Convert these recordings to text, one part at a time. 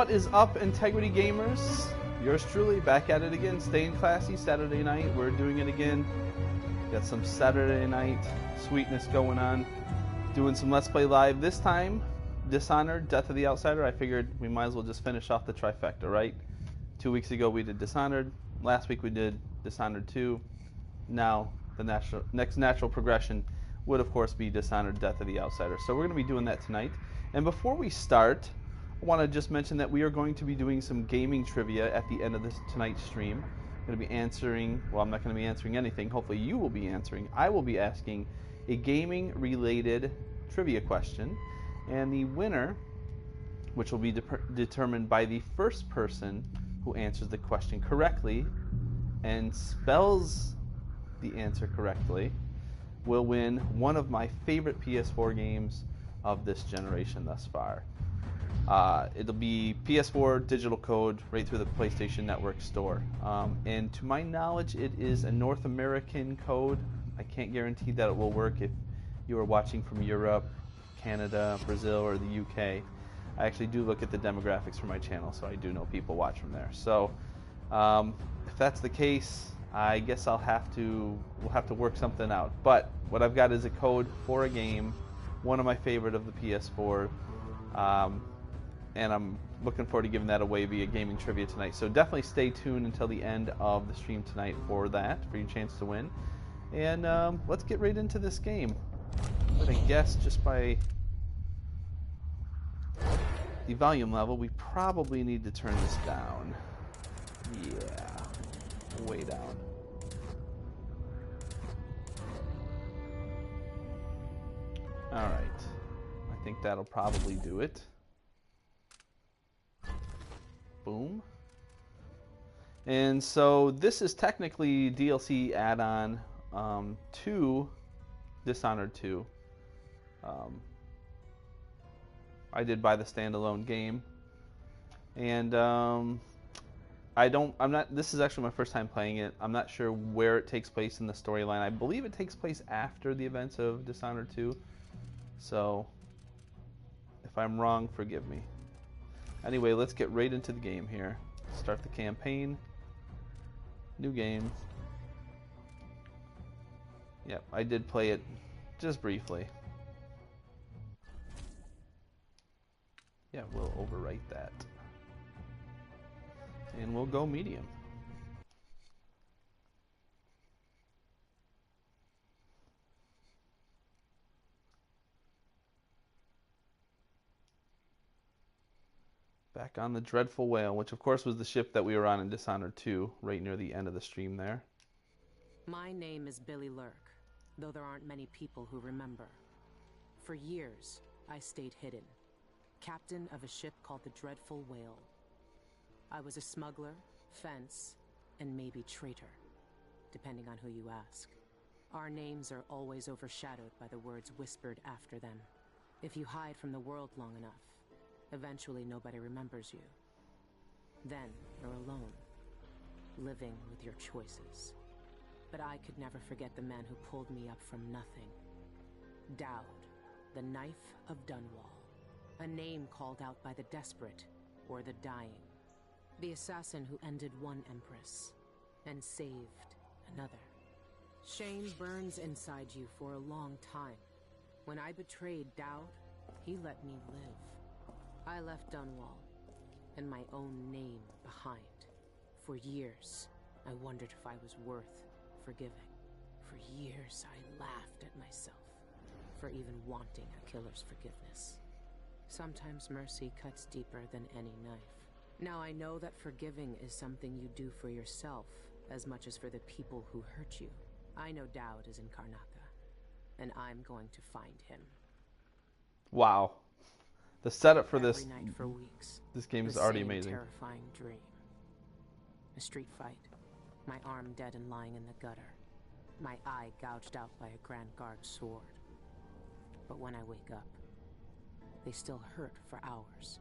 What is up, Integrity Gamers? Yours truly, back at it again, staying classy. Saturday night, we're doing it again. Got some Saturday night sweetness going on. Doing some Let's Play Live. This time, Dishonored, Death of the Outsider. I figured we might as well just finish off the trifecta, right? 2 weeks ago we did Dishonored. Last week we did Dishonored 2. Now, the next natural progression would, of course, be Dishonored, Death of the Outsider. So we're going to be doing that tonight. And before we start, I want to just mention that we are going to be doing some gaming trivia at the end of tonight's stream. I'm going to be answering, well, I'm not going to be answering anything. Hopefully you will be answering. I will be asking a gaming-related trivia question. And the winner, which will be determined by the first person who answers the question correctly and spells the answer correctly, will win one of my favorite PS4 games of this generation thus far. It'll be PS4 digital code right through the PlayStation Network store. And to my knowledge, it is a North American code. I can't guarantee that it will work if you are watching from Europe, Canada, Brazil, or the UK. I actually do look at the demographics for my channel, so I do know people watch from there. So if that's the case, I guess we'll have to work something out. But what I've got is a code for a game, one of my favorite of the PS4. And I'm looking forward to giving that away via gaming trivia tonight. So definitely stay tuned until the end of the stream tonight for that, for your chance to win. And let's get right into this game. I'm going to guess just by the volume level, we probably need to turn this down. Yeah, way down. Alright, I think that'll probably do it. Boom. And so this is technically DLC add-on to Dishonored 2. I did buy the standalone game, and this is actually my first time playing it. I'm not sure where it takes place in the storyline. I believe it takes place after the events of Dishonored 2. So if I'm wrong, forgive me. Anyway, let's get right into the game here. Start the campaign. New game. Yep, I did play it just briefly. Yeah, we'll overwrite that. And we'll go medium. Back on the Dreadful Whale, which of course was the ship that we were on in Dishonored 2, right near the end of the stream there. My name is Billy Lurk, though there aren't many people who remember. For years, I stayed hidden, captain of a ship called the Dreadful Whale. I was a smuggler, fence, and maybe traitor, depending on who you ask. Our names are always overshadowed by the words whispered after them. If you hide from the world long enough, eventually nobody remembers you. Then you're alone, living with your choices. But I could never forget the man who pulled me up from nothing. Dowd, the Knife of Dunwall. A name called out by the desperate or the dying. The assassin who ended one empress and saved another. Shame burns inside you for a long time. When I betrayed Dowd, he let me live. I left Dunwall and my own name behind. For years, I wondered if I was worth forgiving. For years, I laughed at myself for even wanting a killer's forgiveness. Sometimes mercy cuts deeper than any knife. Now I know that forgiving is something you do for yourself as much as for the people who hurt you. I know Dowd is in Karnaca, and I'm going to find him. Wow. The setup for Every night for weeks, this game is already same amazing. Terrifying dream. A street fight. My arm dead and lying in the gutter. My eye gouged out by a Grand Guard sword. But when I wake up, they still hurt for hours.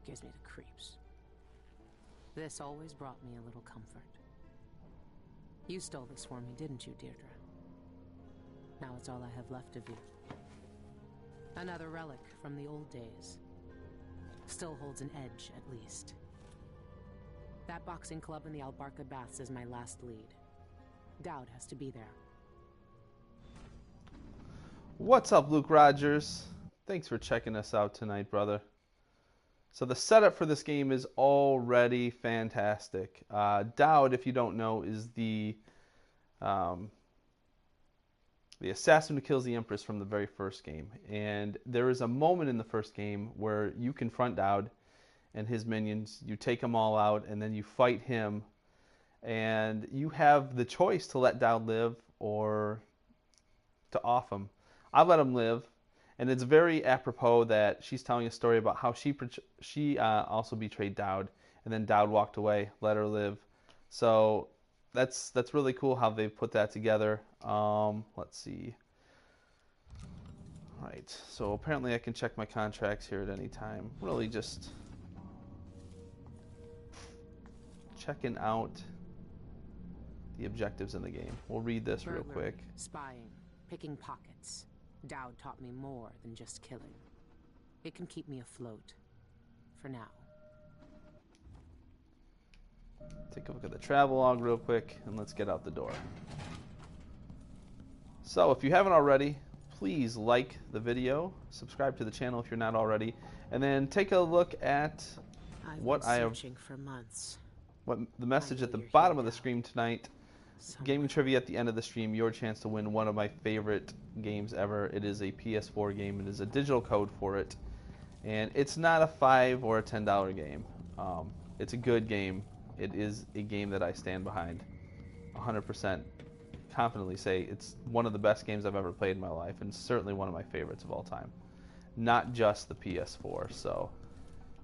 Gives me the creeps. This always brought me a little comfort. You stole this for me, didn't you, Deirdre? Now it's all I have left of you. Another relic from the old days. still holds an edge, at least. That boxing club in the Albarca Baths is my last lead. Dowd has to be there. What's up, Luke Rogers? Thanks for checking us out tonight, brother. So the setup for this game is already fantastic. Dowd, if you don't know, is the assassin who kills the Empress from the very first game. And there is a moment in the first game where you confront Dowd and his minions. You take them all out, and then you fight him. And you have the choice to let Dowd live or to off him. I let him live. And it's very apropos that she's telling a story about how she also betrayed Dowd, and then Dowd walked away, let her live. So that's really cool how they put that together. Let's see. All right, so apparently I can check my contracts here at any time. Really just checking out the objectives in the game. We'll read this real quick. Spying, picking pockets. Dowd taught me more than just killing. It can keep me afloat. For now. Take a look at the travelogue real quick, and let's get out the door. So, if you haven't already, please like the video, subscribe to the channel if you're not already, and then take a look at what I have... for months. What the message at the bottom of the screen tonight. Gaming trivia at the end of the stream, your chance to win one of my favorite games ever. It is a PS4 game. It is a digital code for it. And it's not a $5 or a $10 game. It's a good game. It is a game that I stand behind 100%. Confidently say it's one of the best games I've ever played in my life, and certainly one of my favorites of all time. Not just the PS4. So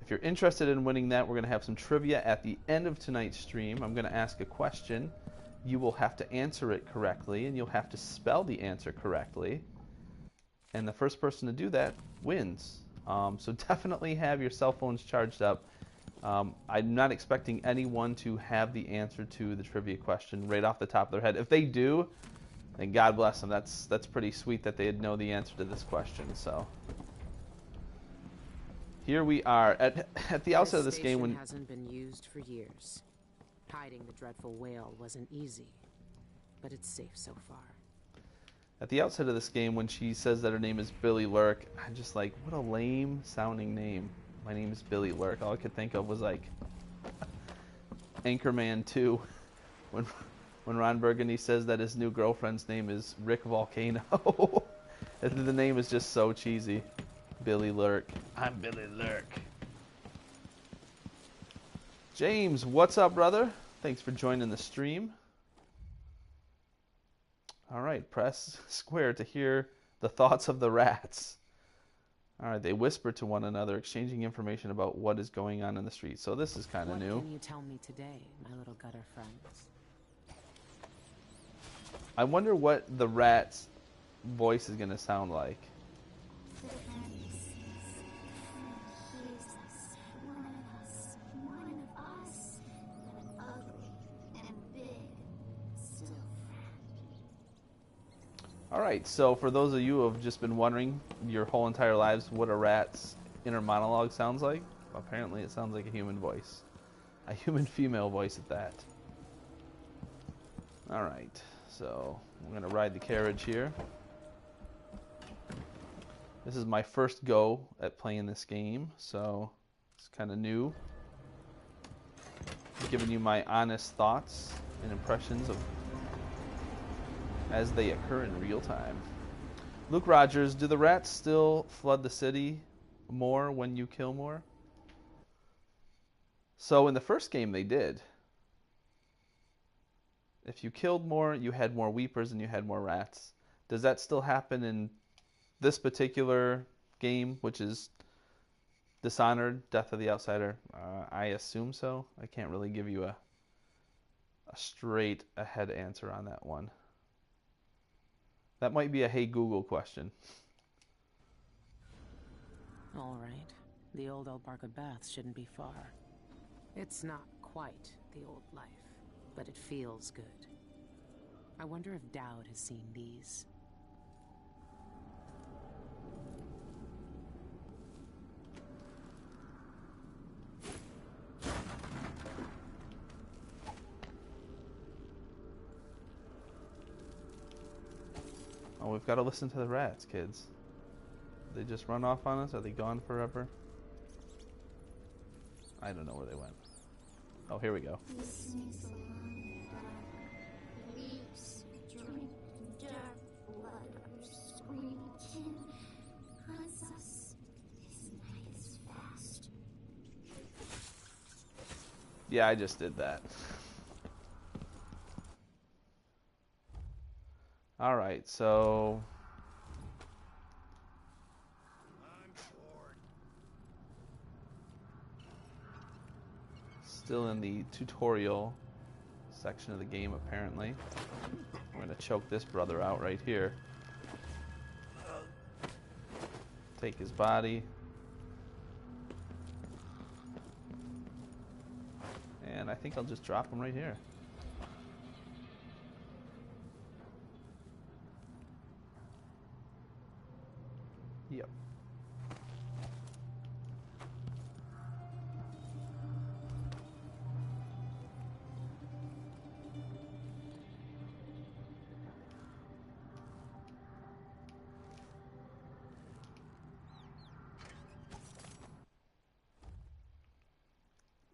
if you're interested in winning that, we're going to have some trivia at the end of tonight's stream. I'm going to ask a question. You will have to answer it correctly, and you'll have to spell the answer correctly. And the first person to do that wins. So definitely have your cell phones charged up. I'm not expecting anyone to have the answer to the trivia question right off the top of their head. If they do, then God bless them. That's pretty sweet that they'd know the answer to this question. So here we are at the outset of this game. When hasn't been used for years. Hiding the dreadful whale wasn't easy, but it's safe so far. At the outset of this game, when she says that her name is Billy Lurk, I'm just like, what a lame sounding name. My name is Billy Lurk. All I could think of was like Anchorman 2, when Ron Burgundy says that his new girlfriend's name is Rick Volcano. The name is just so cheesy. Billy Lurk. I'm Billy Lurk. James, what's up, brother? Thanks for joining the stream. All right, press square to hear the thoughts of the rats. All right, they whisper to one another, exchanging information about what is going on in the street. So this is kind of new. What can you tell me today, my little gutter friends? I wonder what the rat's voice is going to sound like. Alright, so for those of you who have just been wondering your whole entire lives what a rat's inner monologue sounds like, apparently it sounds like a human voice. A human female voice at that. Alright, so we're going to ride the carriage here. This is my first go at playing this game, so it's kind of new. Giving you my honest thoughts and impressions of as they occur in real time. Luke Rogers, do the rats still flood the city more when you kill more? So in the first game they did. If you killed more, you had more weepers and you had more rats. Does that still happen in this particular game, which is Dishonored, Death of the Outsider? I assume so. I can't really give you a straight ahead answer on that one. That might be a hey Google question. All right. The old Albarca Baths shouldn't be far. It's not quite the old life, but it feels good. I wonder if Dowd has seen these. Oh, we've got to listen to the rats, kids. They just run off on us? Are they gone forever? I don't know where they went. Oh, here we go. Yeah, I just did that. Alright, so... Still in the tutorial section of the game, apparently. We're going to choke this brother out right here. Take his body. And I think I'll just drop him right here. Yep.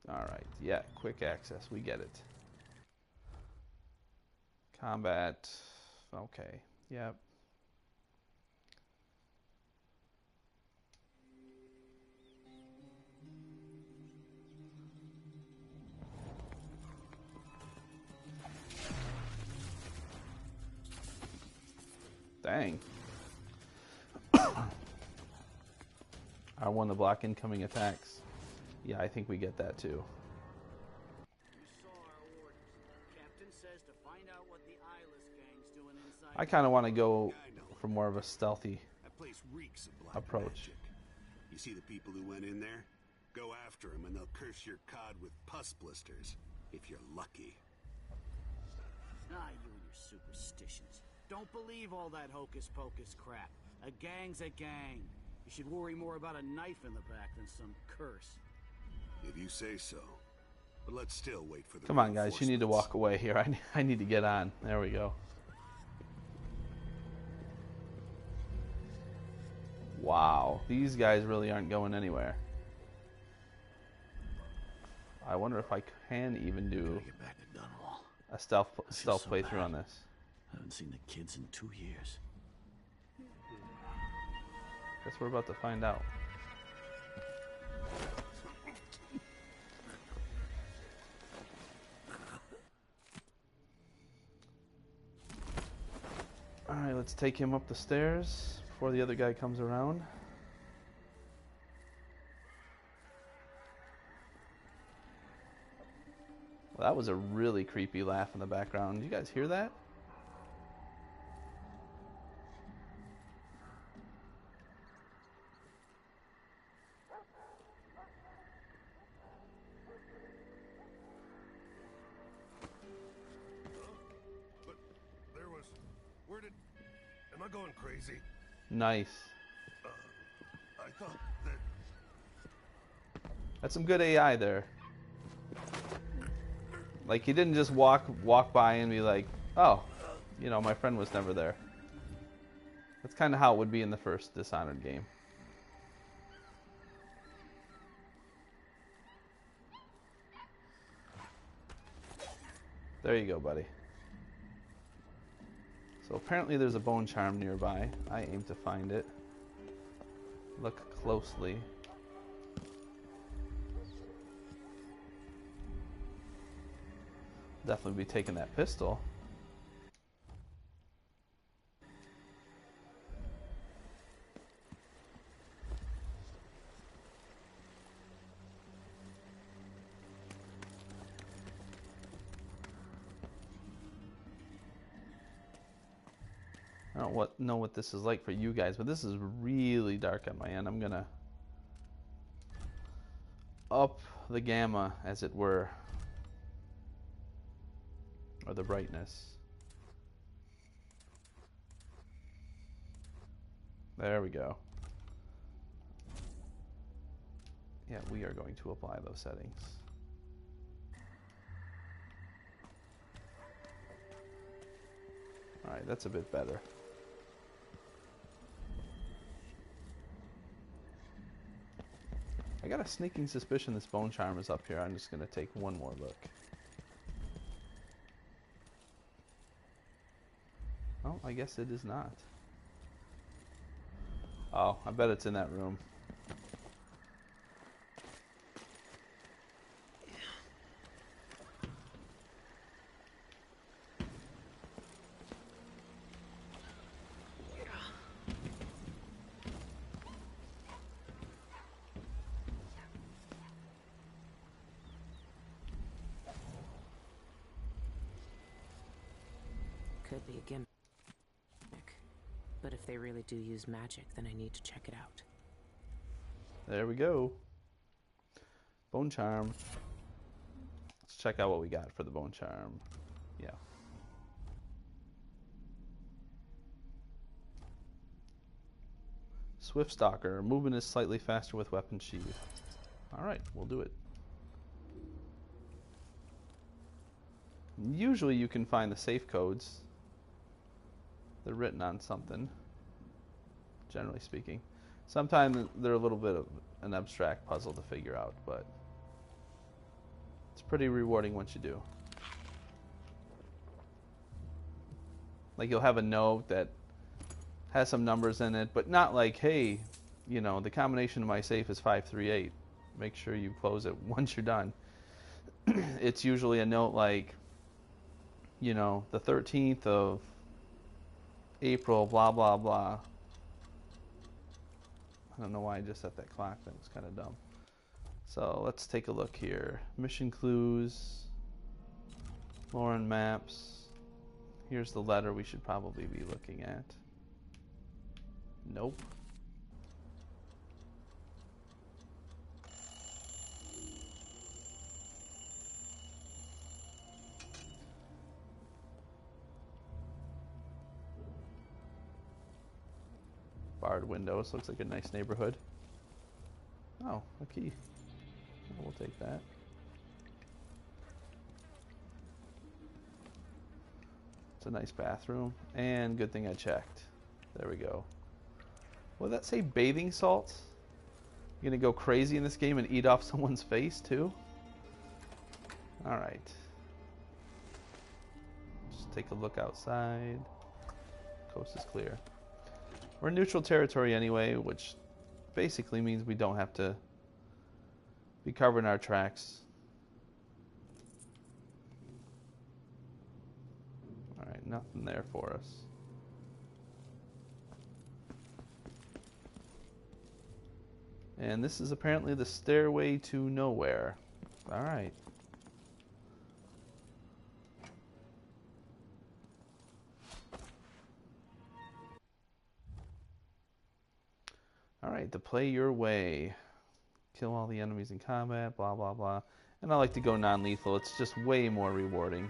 Alright, yeah, quick access, we get it. Combat, okay, yep. Dang. R1 to block incoming attacks. Yeah, I think we get that too. You saw our orders. Captain says to find out what the eyeless gang's doing inside. I kind of want to go for more of a stealthy That place reeks of black approach. magic. You see the people who went in there? Go after them and they'll curse your cod with pus blisters, if you're lucky. Ah, you and your superstitions. Don't believe all that hocus-pocus crap. A gang's a gang. You should worry more about a knife in the back than some curse. If you say so. But let's still wait for the Come on, guys, you need to reinforcements. walk away here. I need to get on. There we go. Wow, these guys really aren't going anywhere. I wonder if I can even do Gotta get back to Dunwall. a stealth I feel so playthrough bad. on this. I haven't seen the kids in 2 years. Guess we're about to find out. Alright, let's take him up the stairs before the other guy comes around. Well, that was a really creepy laugh in the background. Did you guys hear that? But there was... Where did... Am I going crazy? Nice. I thought that... That's some good AI there. Like, he didn't just walk by and be like, oh, you know, my friend was never there. That's kind of how it would be in the first Dishonored game. There you go, buddy. So apparently there's a bone charm nearby. I aim to find it. Look closely. Definitely be taking that pistol. I don't know what this is like for you guys, but this is really dark on my end. I'm gonna up the gamma, as it were, or the brightness. There we go. Yeah, we are going to apply those settings. Alright, that's a bit better. I got a sneaking suspicion this bone charm is up here. I'm just going to take one more look. Oh, I guess it is not. Oh, I bet it's in that room. Could be a gimmick. But if they really do use magic, then I need to check it out. There we go. Bone charm. Let's check out what we got for the bone charm. Yeah. Swift Stalker. Movement is slightly faster with weapon sheath. Alright, we'll do it. Usually you can find the safe codes. They're written on something, generally speaking. Sometimes they're a little bit of an abstract puzzle to figure out, but it's pretty rewarding once you do. Like, you'll have a note that has some numbers in it, but not like, hey, you know, the combination of my safe is 538. Make sure you close it once you're done. It's usually a note like, you know, the 13th of April, blah, blah, blah. I don't know why I just set that clock. That was kind of dumb. So let's take a look here. Mission clues. Lauren maps. Here's the letter we should probably be looking at. Nope. Barred windows. Looks like a nice neighborhood. Oh, a key. We'll take that. It's a nice bathroom. And good thing I checked. There we go. Will that say bathing salts? You gonna go crazy in this game and eat off someone's face too? Alright. Just take a look outside. Coast is clear. We're in neutral territory anyway, which basically means we don't have to be covering our tracks. Alright, nothing there for us. And this is apparently the stairway to nowhere. Alright. Alright, to play your way. Kill all the enemies in combat, blah, blah, blah. And I like to go non-lethal. It's just way more rewarding.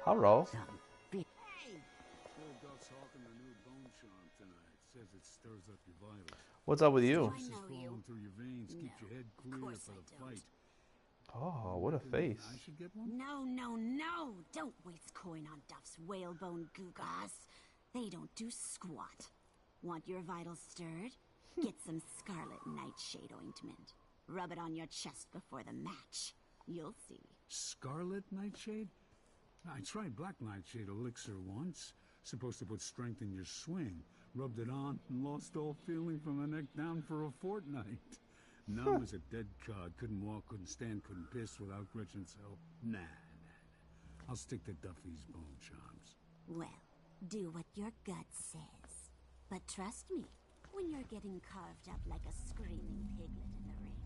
Hello. Old Duck's hawking the new bone charm tonight. Says it stirs up your vitals. What's up with you? Juices flowing through your veins, keeps your head clear for the fight. Oh, what a face. I should get one? No. Don't waste coin on Duff's whalebone gewgaws. They don't do squat. Want your vitals stirred? Get some Scarlet Nightshade ointment. Rub it on your chest before the match. You'll see. Scarlet Nightshade? I tried Black Nightshade elixir once. Supposed to put strength in your swing. Rubbed it on and lost all feeling from the neck down for a fortnight. Numb as a dead cod. Couldn't walk, couldn't stand, couldn't piss without Gretchen's help. Nah. I'll stick to Duffy's bone charms. Well, do what your gut says. But trust me, when you're getting carved up like a screaming piglet in the ring.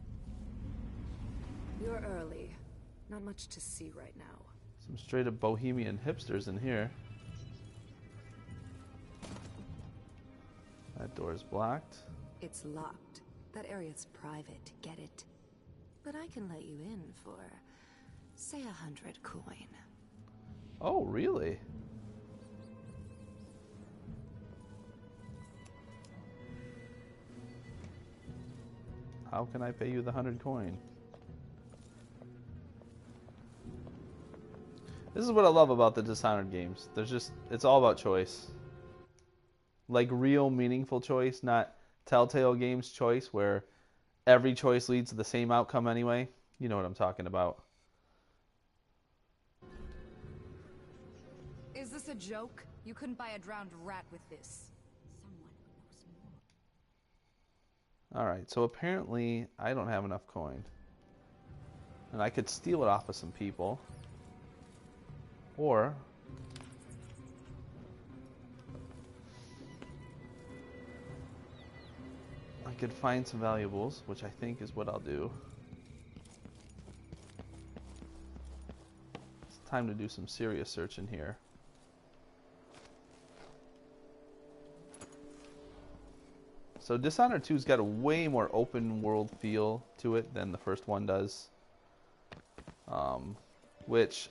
You're early. Not much to see right now. Some straight up bohemian hipsters in here. That door's blocked. It's locked. That area's private, get it? But I can let you in for, say, 100 coin. Oh, really? How can I pay you the 100 coin? This is what I love about the Dishonored games. It's all about choice. Like real meaningful choice, not Telltale Games choice where every choice leads to the same outcome anyway. You know what I'm talking about. Is this a joke? You couldn't buy a drowned rat with this. Someone who knows more. Alright, so apparently I don't have enough coin. And I could steal it off of some people. Or I could find some valuables, which I think is what I'll do. It's time to do some serious searching here. So Dishonored 2's got a way more open world feel to it than the first one does. Which,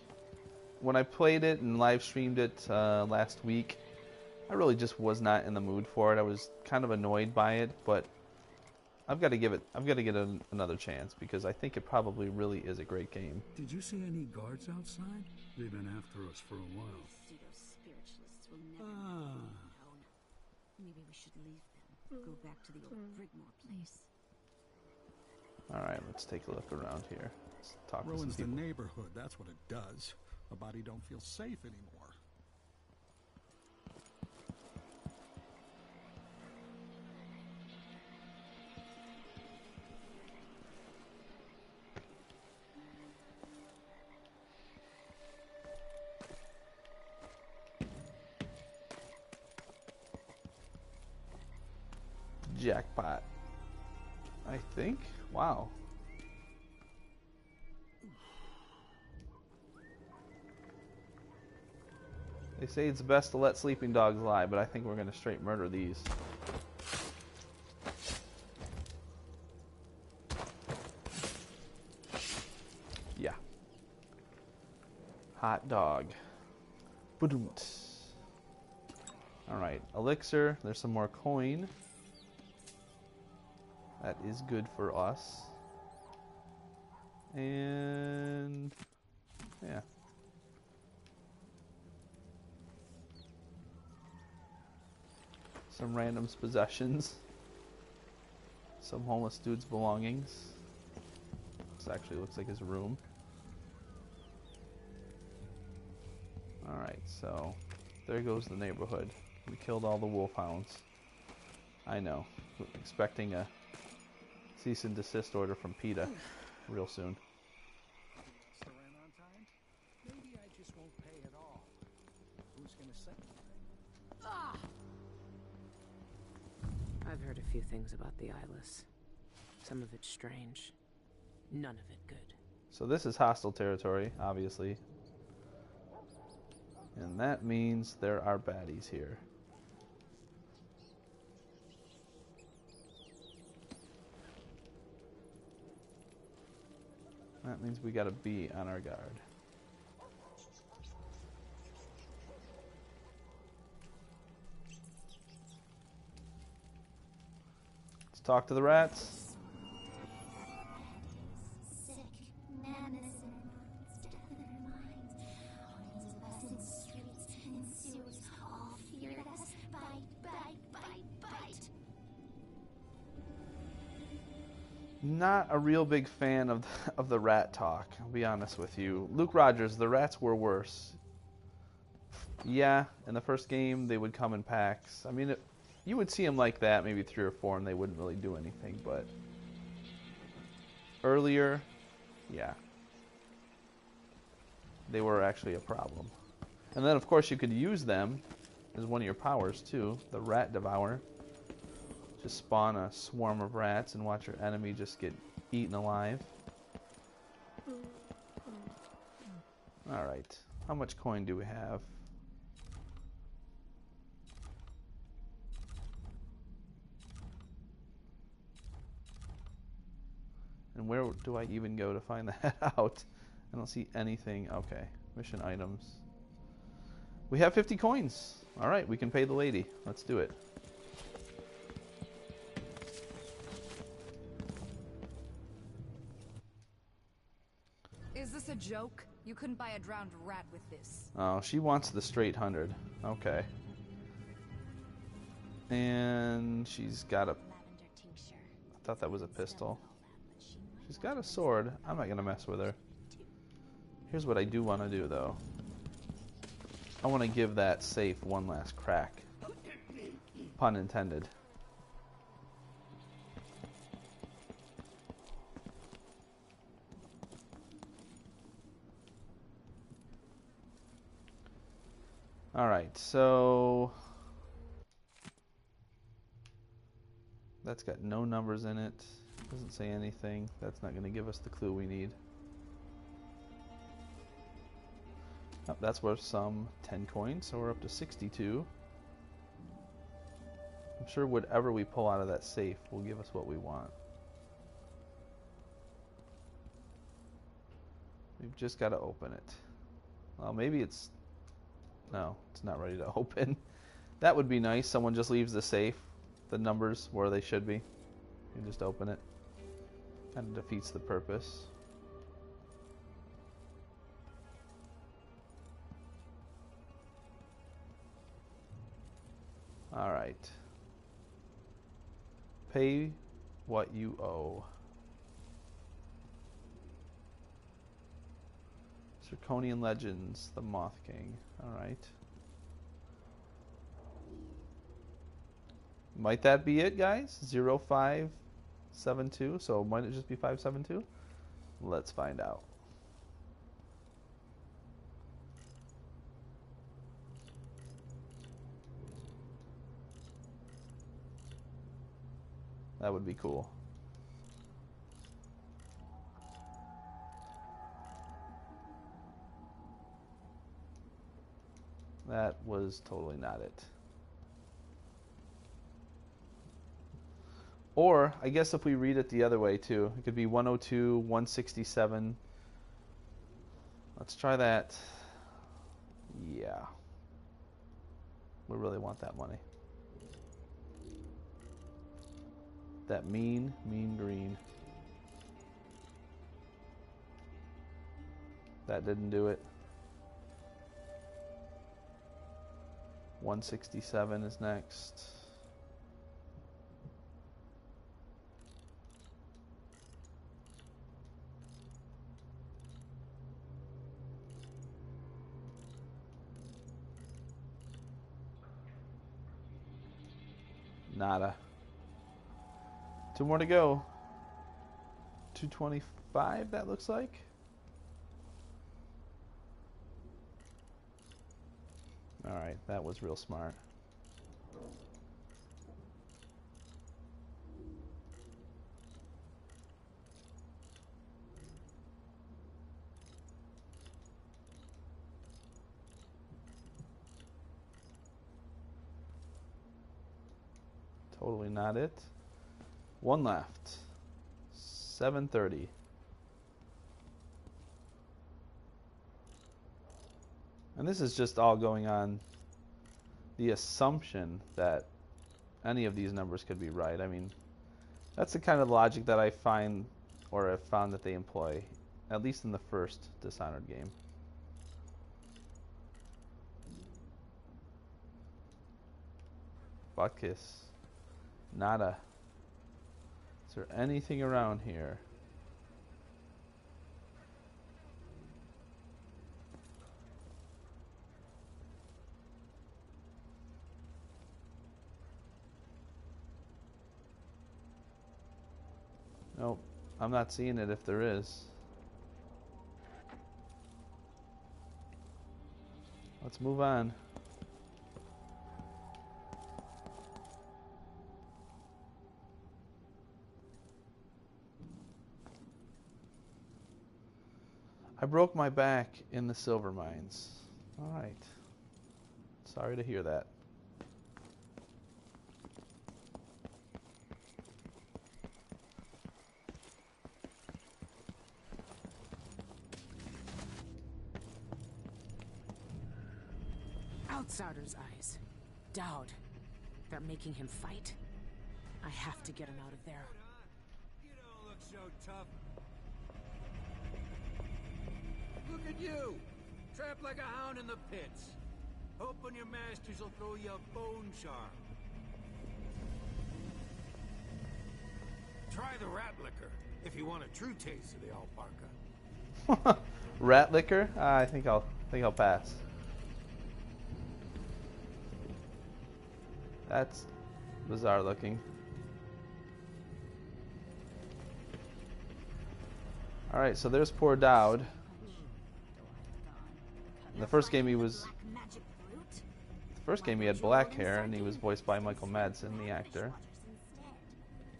when I played it and live streamed it last week, I really just was not in the mood for it. I was kind of annoyed by it, but I've got to get another chance because I think it probably really is a great game. Did you see any guards outside? They've been after us for a while. Pseudo-spiritualists will never known. Maybe we should leave them. Go back to the old Brigmore place. Alright, let's take a look around here. Let's talk to some Ruins the people. neighborhood, that's what it does. A body don't feel safe anymore. Jackpot. I think. Wow. They say it's best to let sleeping dogs lie, but I think we're going to straight murder these. Yeah. Hot dog. Ba-dum-ts. Alright, elixir. There's some more coin. That is good for us. And yeah. Some random possessions. Some homeless dude's belongings. This actually looks like his room. Alright, so there goes the neighborhood. We killed all the wolfhounds. I know. Expecting a cease and desist order from PETA real soon. Just the rent on time? Maybe I just won't pay at all. Who's gonna say anything? I've heard a few things about the Eyeless. Some of it strange. None of it good. So this is hostile territory, obviously. And that means there are baddies here. That means we gotta be on our guard. Let's talk to the rats. Sick, madness in our minds, death in our minds. Millions of us in streets and sewers all feared us. Bite, bite, bite, bite. Not a real big fan of the rat talk, I'll be honest with you. Luke Rogers, the rats were worse. Yeah, in the first game they would come in packs. I mean, you would see them like that, maybe 3 or 4, and they wouldn't really do anything, but earlier, yeah. They were actually a problem. And then, of course, you could use them as one of your powers, too. The Rat Devourer. Just spawn a swarm of rats and watch your enemy just get eaten alive. Alright. How much coin do we have? And where do I even go to find that out? I don't see anything. Okay. Mission items. We have 50 coins. Alright, we can pay the lady. Let's do it. Is this a joke? You couldn't buy a drowned rat with this. Oh, she wants the straight 100. Okay. And she's got a Lavender tincture. thought that was a pistol. She's got a sword. I'm not gonna mess with her. Here's what I do want to do, though. I want to give that safe one last crack. Pun intended. Alright, so that's got no numbers in it. Doesn't say anything. That's not going to give us the clue we need. Oh, that's worth some 10 coins, so we're up to 62. I'm sure whatever we pull out of that safe will give us what we want. We've just got to open it. Well, maybe it's... No, it's not ready to open. That would be nice. Someone just leaves the safe, the numbers where they should be. You just open it. Kind of defeats the purpose. Alright. Pay what you owe. Draconian Legends, the Moth King. Alright. Might that be it, guys? 0572. So might it just be 572? Let's find out. That would be cool. That was totally not it. Or, I guess if we read it the other way too, it could be 102, 167. Let's try that. Yeah. We really want that money. That mean green. That didn't do it. 167 is next. Nada. 2 more to go. 225, that looks like. Alright, that was real smart. Totally not it. 1 left. 730. And this is just all going on the assumption that any of these numbers could be right. I mean, that's the kind of logic that I find, or have found that they employ, at least in the first Dishonored game. Butt kiss. Nada. Is there anything around here? Nope, I'm not seeing it if there is. Let's move on. I broke my back in the silver mines. Alright. Sorry to hear that. Outsider's eyes. Dowd. They're making him fight. I have to get him out of there. You don't look so tough. Look at you! Trapped like a hound in the pits. Hoping your masters will throw you a bone charm. Try the rat liquor if you want a true taste of the alpaca. Rat liquor? I think I'll pass. That's bizarre looking. All right, so there's poor Dowd. In the first game he had black hair, and he was voiced by Michael Madsen, the actor.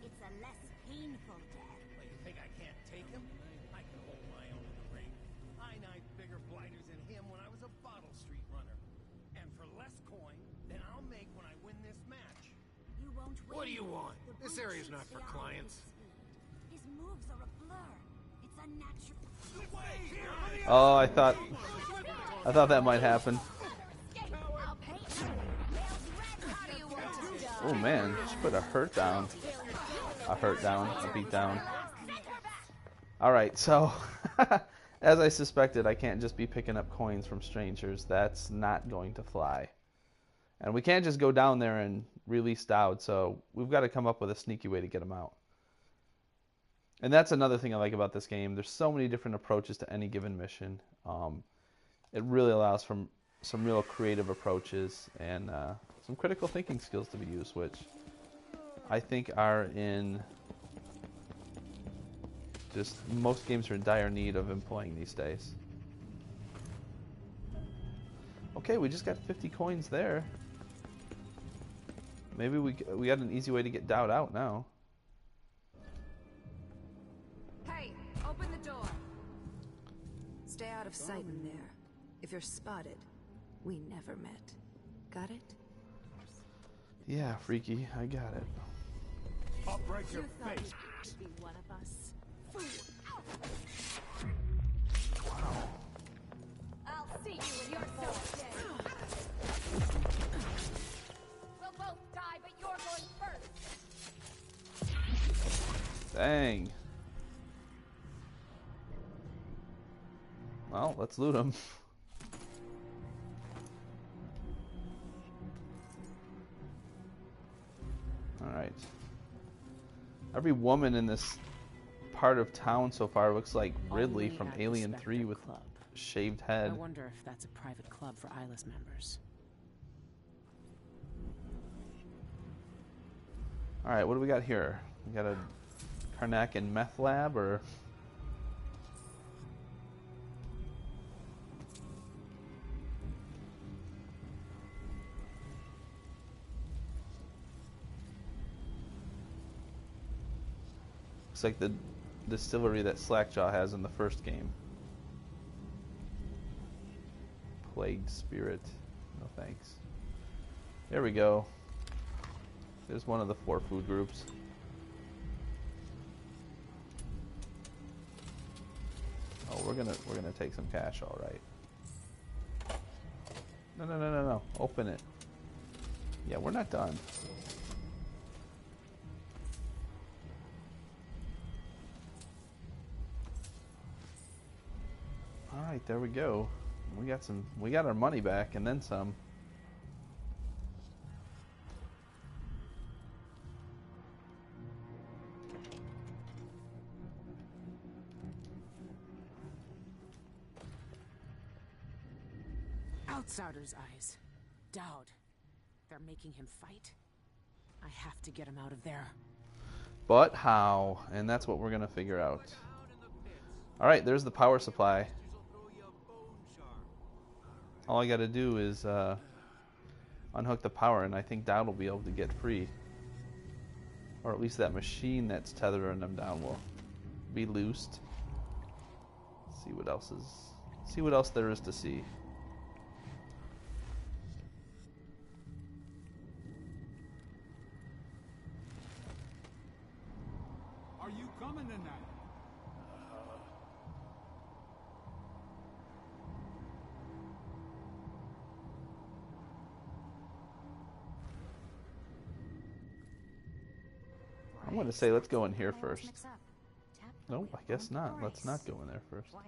It's a less painful death. Well, you think I can't take him? I can hold my own in the ring. I knifed bigger blighters than him when I was a bottle street runner. And for less coin than I'll make when I win this match. You won't win. What do you want? This area's not for clients. His moves are a blur. It's unnatural. Oh, I thought that might happen. Oh man, she put a hurt down. A beat down. Alright, so as I suspected, I can't just be picking up coins from strangers. That's not going to fly. And we can't just go down there and release Dowd, so we've got to come up with a sneaky way to get him out. And that's another thing I like about this game. There's so many different approaches to any given mission. It really allows for some real creative approaches and some critical thinking skills to be used, which I think are in just most games are in dire need of employing these days. Okay, we just got 50 coins there. Maybe we got an easy way to get Dowd out now. Hey, open the door. Stay out of sight in there. If you're spotted, we never met. Got it? Yeah, freaky, I got it. I'll break your face. Be one of us. Wow. I'll see you when you're so dead. We'll both die, but you're going first. Dang. Well, let's loot him. Alright. Every woman in this part of town so far looks like Ridley Only from at Alien the 3 Spectre with Club. shaved I head. wonder if that's a private club for Eyeless members. Alright, what do we got here? We got a Karnak and meth lab, or... Looks like the distillery that Slackjaw has in the first game. Plagued Spirit. No thanks. There we go. There's one of the 4 food groups. Oh, we're gonna take some cash, all right. No. Open it. Yeah, we're not done. All right, there we go. We got our money back and then some. Outsider's eyes. Dowd. They're making him fight. I have to get him out of there. But how? And that's what we're gonna figure out. All right, there's the power supply. All I gotta do is unhook the power, and I think Dowd will be able to get free. Or at least that machine that's tethering them down will be loosed. See what else there is to see. Are you coming tonight? I'm gonna say let's go in here first. Nope, I guess not. Let's not go in there first. Twice.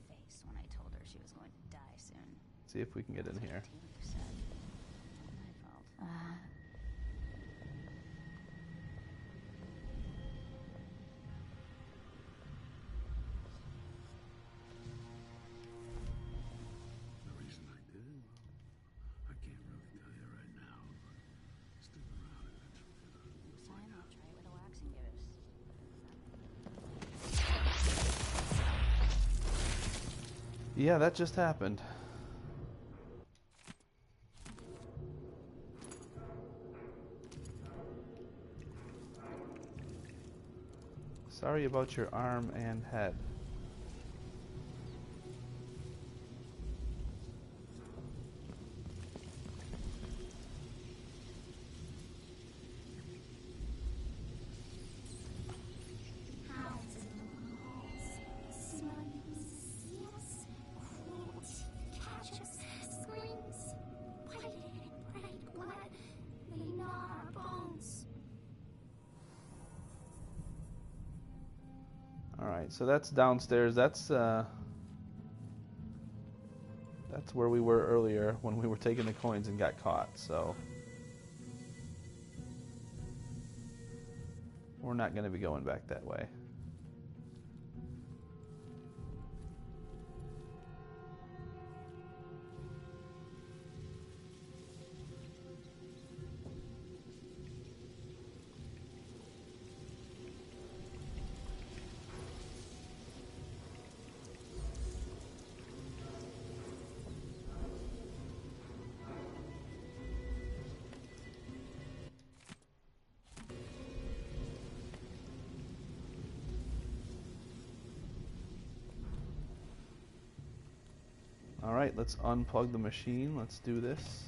Her face when I told her she was going to die soon. See if we can get in here. My fault. Yeah, that just happened. Sorry about your arm and head. Alright, so that's downstairs. That's where we were earlier when we were taking the coins and got caught, so we're not going to be going back that way. Alright, let's unplug the machine. Let's do this.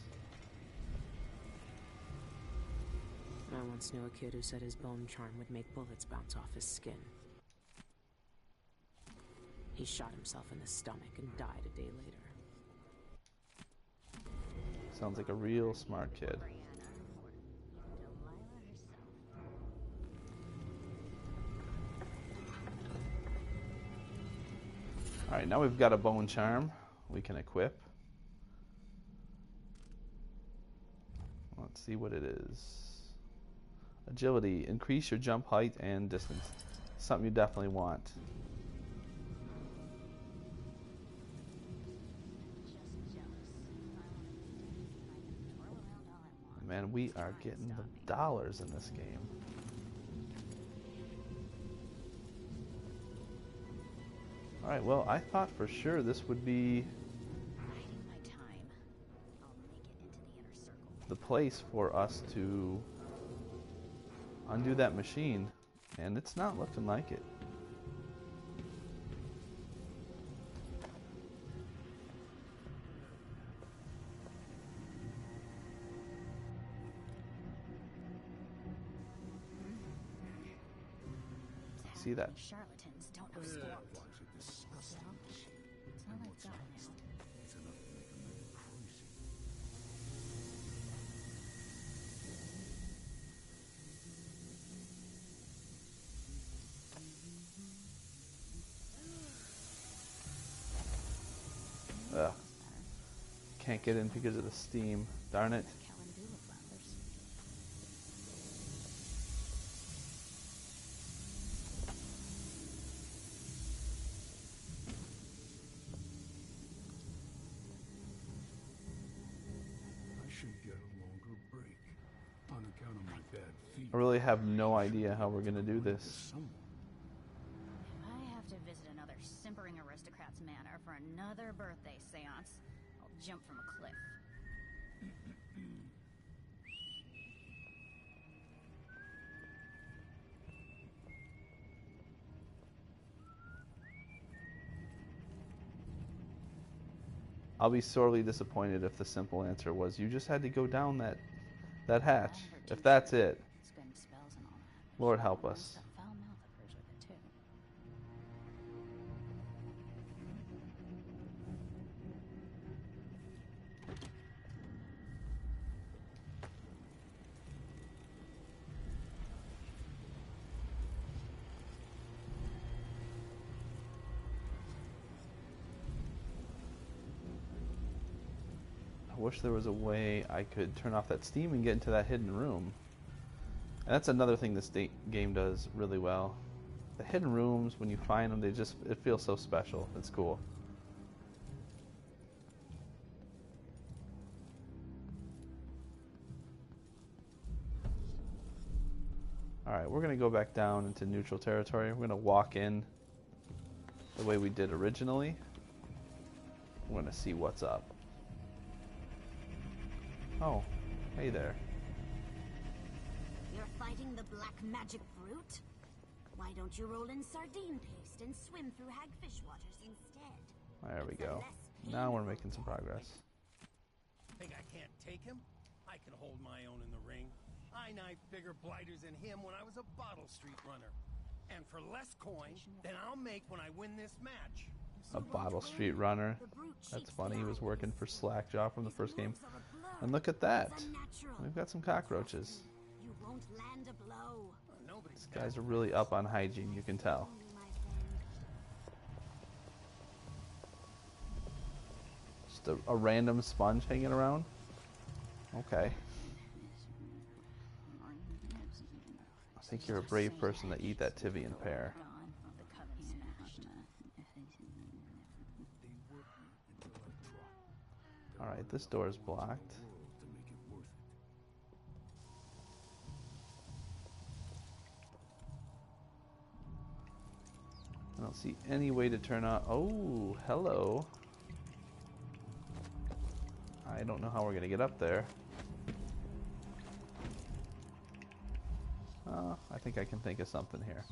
I once knew a kid who said his bone charm would make bullets bounce off his skin. He shot himself in the stomach and died a day later. Sounds like a real smart kid. Alright, now we've got a bone charm we can equip. Let's see what it is. Agility. Increase your jump height and distance. Something you definitely want. Man, we are getting the dollars in this game. Alright, well, I thought for sure this would be the place for us to undo that machine, and it's not looking like it. See that? Charlatans don't know squat. It's all I've got now. It's enough to make a man crazy. Ugh. Can't get in because of the steam. Darn it. Calendula flowers. I should get a longer break on account of my bad feet. I really have no idea how we're gonna do this. Someone. If I have to visit another simpering aristocrat's manor for another birthday seance, I'll jump from a cliff. I'll be sorely disappointed if the simple answer was you just had to go down that hatch. If that's it, Spend spells and all that. Lord help us. That foul mouth of hers with it too. I wish there was a way I could turn off that steam and get into that hidden room. And that's another thing this game does really well. The hidden rooms, when you find them, it feels so special. It's cool. Alright, we're going to go back down into neutral territory. We're going to walk in the way we did originally. We're gonna see what's up. Oh, hey there. You're fighting the black magic brute? Why don't you roll in sardine paste and swim through hagfish waters instead? There we go. Now we're making some progress. Think I can't take him? I can hold my own in the ring. I knifed bigger blighters than him when I was a bottle street runner. And for less coin than I'll make when I win this match. A bottle street runner. That's funny. He was working for Slackjaw from the first game. And look at that. We've got some cockroaches. You won't land a blow. These guys are really up on hygiene, you can tell. Just a random sponge hanging around? Okay. I think you're a brave person to eat that Tivian pear. Alright, this door is blocked. I don't see any way to turn on. Oh, hello. I don't know how we're going to get up there. I think I can think of something here.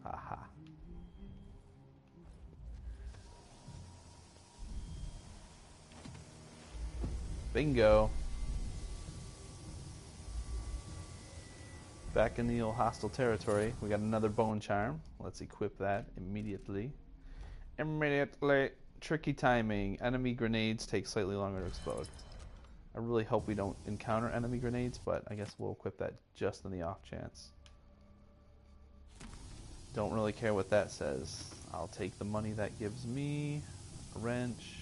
Haha. Bingo. Back in the old hostile territory. We got another bone charm. Let's equip that immediately. Immediately. Tricky timing. Enemy grenades take slightly longer to explode. I really hope we don't encounter enemy grenades, but I guess we'll equip that just in the off chance. Don't really care what that says. I'll take the money that gives me. A wrench.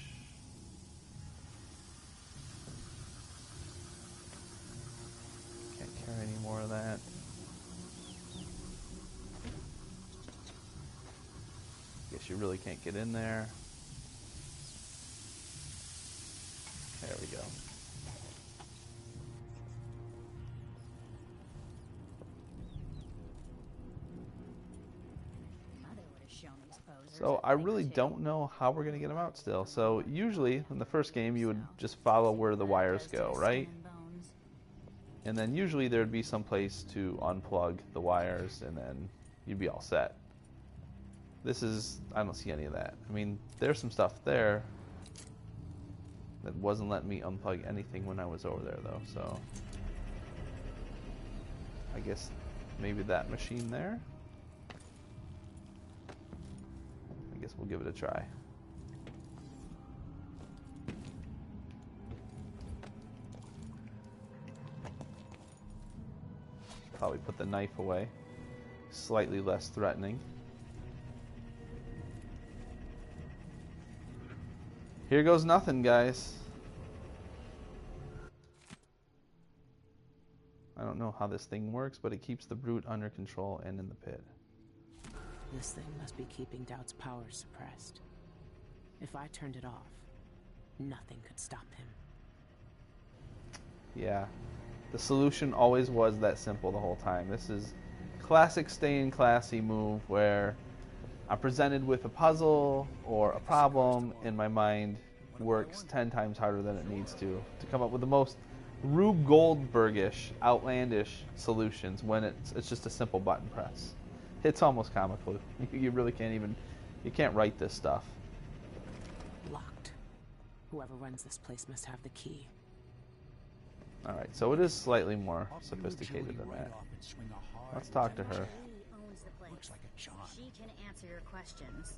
Can't carry any more of that. Guess you really can't get in there. There we go. So I really don't know how we're going to get them out still. So usually in the first game you would just follow where the wires go, right? And then usually there would be some place to unplug the wires and then you'd be all set. This is, I don't see any of that. I mean, there's some stuff there that wasn't letting me unplug anything when I was over there though, so I guess maybe that machine there? I guess we'll give it a try. Probably put the knife away. Slightly less threatening. Here goes nothing, guys. I don't know how this thing works, but it keeps the brute under control and in the pit. This thing must be keeping Doubt's power suppressed. If I turned it off, nothing could stop him. Yeah. The solution always was that simple the whole time. This is classic staying classy move where I'm presented with a puzzle or a problem and my mind works 10 times harder than it needs to come up with the most Rube Goldberg-ish, outlandish solutions when it's just a simple button press. It's almost comical. You really can't even, you can't write this stuff. Locked. Whoever runs this place must have the key. Alright, so it is slightly more sophisticated than that. Let's talk to her. Looks like a job. She can answer your questions.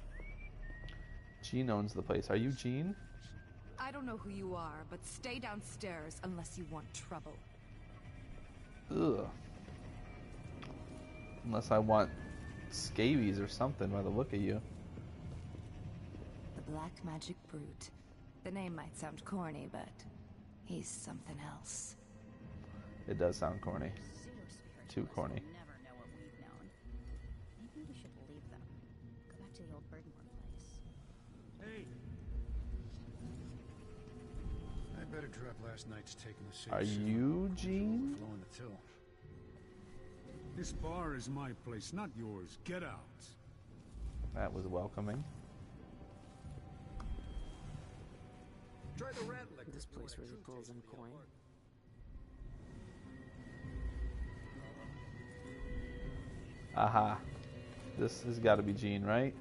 Jean owns the place. Are you Jean? I don't know who you are, but stay downstairs unless you want trouble. Ugh. Unless I want scabies or something by the look of you. The Black Magic Brute. The name might sound corny, but he's something else. It does sound corny. Too corny. Never know what we've known. Maybe we should leave them. Go back to the old Birdmore place. Hey! I better drop last night's taking the city. Are you Jean? Flowing the till. This bar is my place, not yours. Get out. That was welcoming. Try the rat liquor. This place really pulls in coin. Aha. This has got to be Jean, right?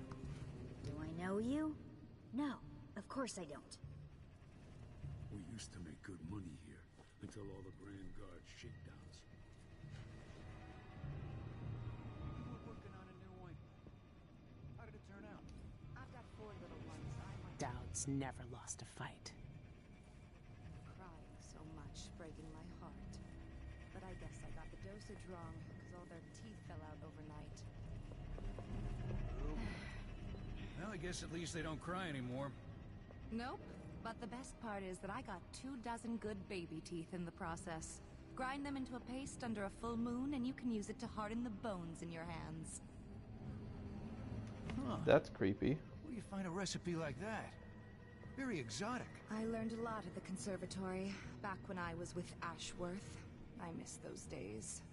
Do I know you? No, of course I don't. We used to make good money here, until all the Grand Guard shakedowns. We're working on a new one. How did it turn out? I've got 4 little ones. Dowd's never lost a fight. Crying so much, breaking my heart. But I guess I got the dosage wrong, because all their teeth fell out overnight. Well, I guess at least they don't cry anymore. Nope. But the best part is that I got 24 good baby teeth in the process. Grind them into a paste under a full moon, and you can use it to harden the bones in your hands. Huh. That's creepy. Where do you find a recipe like that? Very exotic. I learned a lot at the conservatory, back when I was with Ashworth. I miss those days.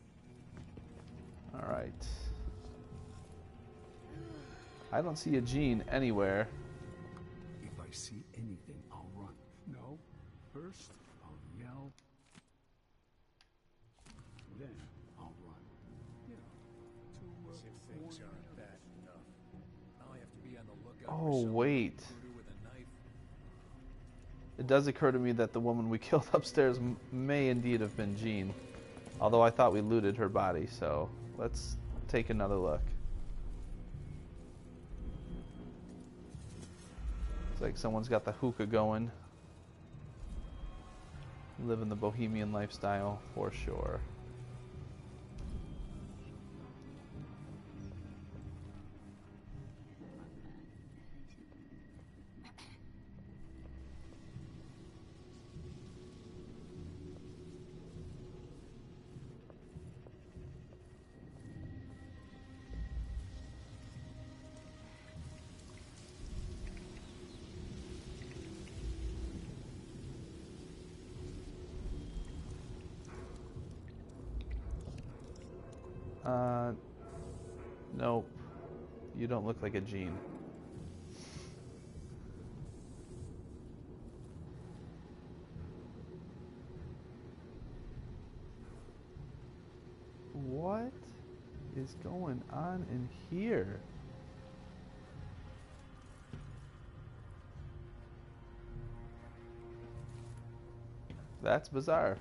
All right. I don't see a Jean anywhere. If I see anything, I'll run. No, first I'll yell, then I'll run. You know, As if things aren't bad enough. Now I have to be on the lookout Oh, for some wait. intruder with a knife. It does occur to me that the woman we killed upstairs may indeed have been Jean. Although I thought we looted her body, so let's take another look. Looks like someone's got the hookah going. Living the bohemian lifestyle for sure. Nope. You don't look like a Jean. What is going on in here? That's bizarre.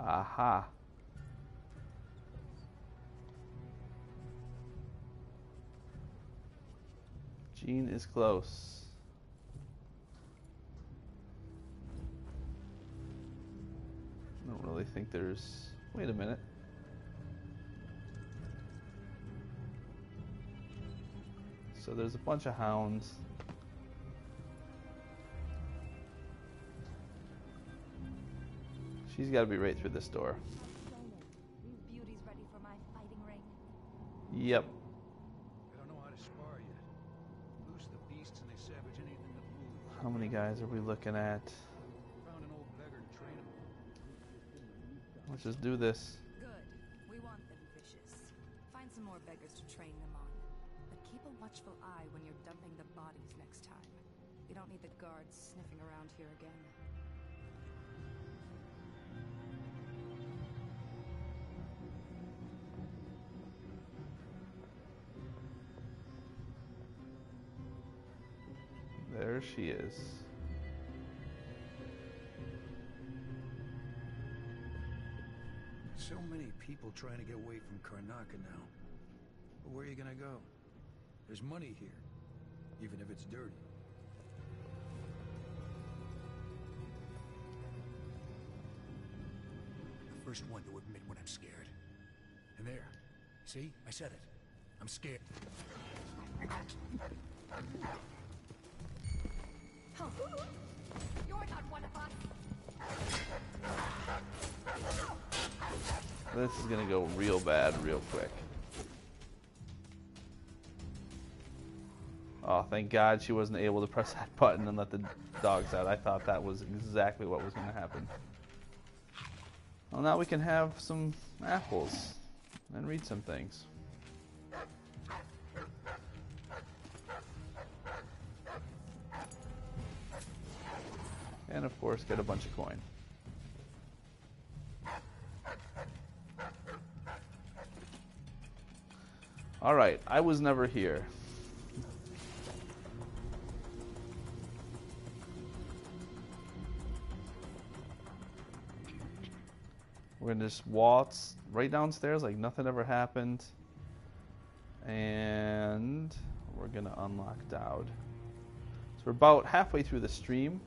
Aha. Jean is close. I don't really think there's... Wait a minute. So there's a bunch of hounds. She's got to be right through this door. These beauties ready for my fighting ring? Yep. I don't know how to spar yet. Loose the beasts and they savage anything that moves. How many guys are we looking at? Found an old beggar to train him. Let's just do this. Good. We want them vicious. Find some more beggars to train them on. But keep a watchful eye when you're dumping the bodies next time. You don't need the guards sniffing around here again. There she is. So many people trying to get away from Karnaca now. But where are you gonna go? There's money here, even if it's dirty. The first one to admit when I'm scared. And there, see? I said it. I'm scared. You're not one of us. This is gonna go real bad real quick. Oh, thank God she wasn't able to press that button and let the dogs out. I thought that was exactly what was gonna happen. Well, now we can have some apples and read some things. And of course, get a bunch of coin. Alright, I was never here. We're gonna just waltz right downstairs like nothing ever happened. And we're gonna unlock Dowd. So we're about halfway through the stream.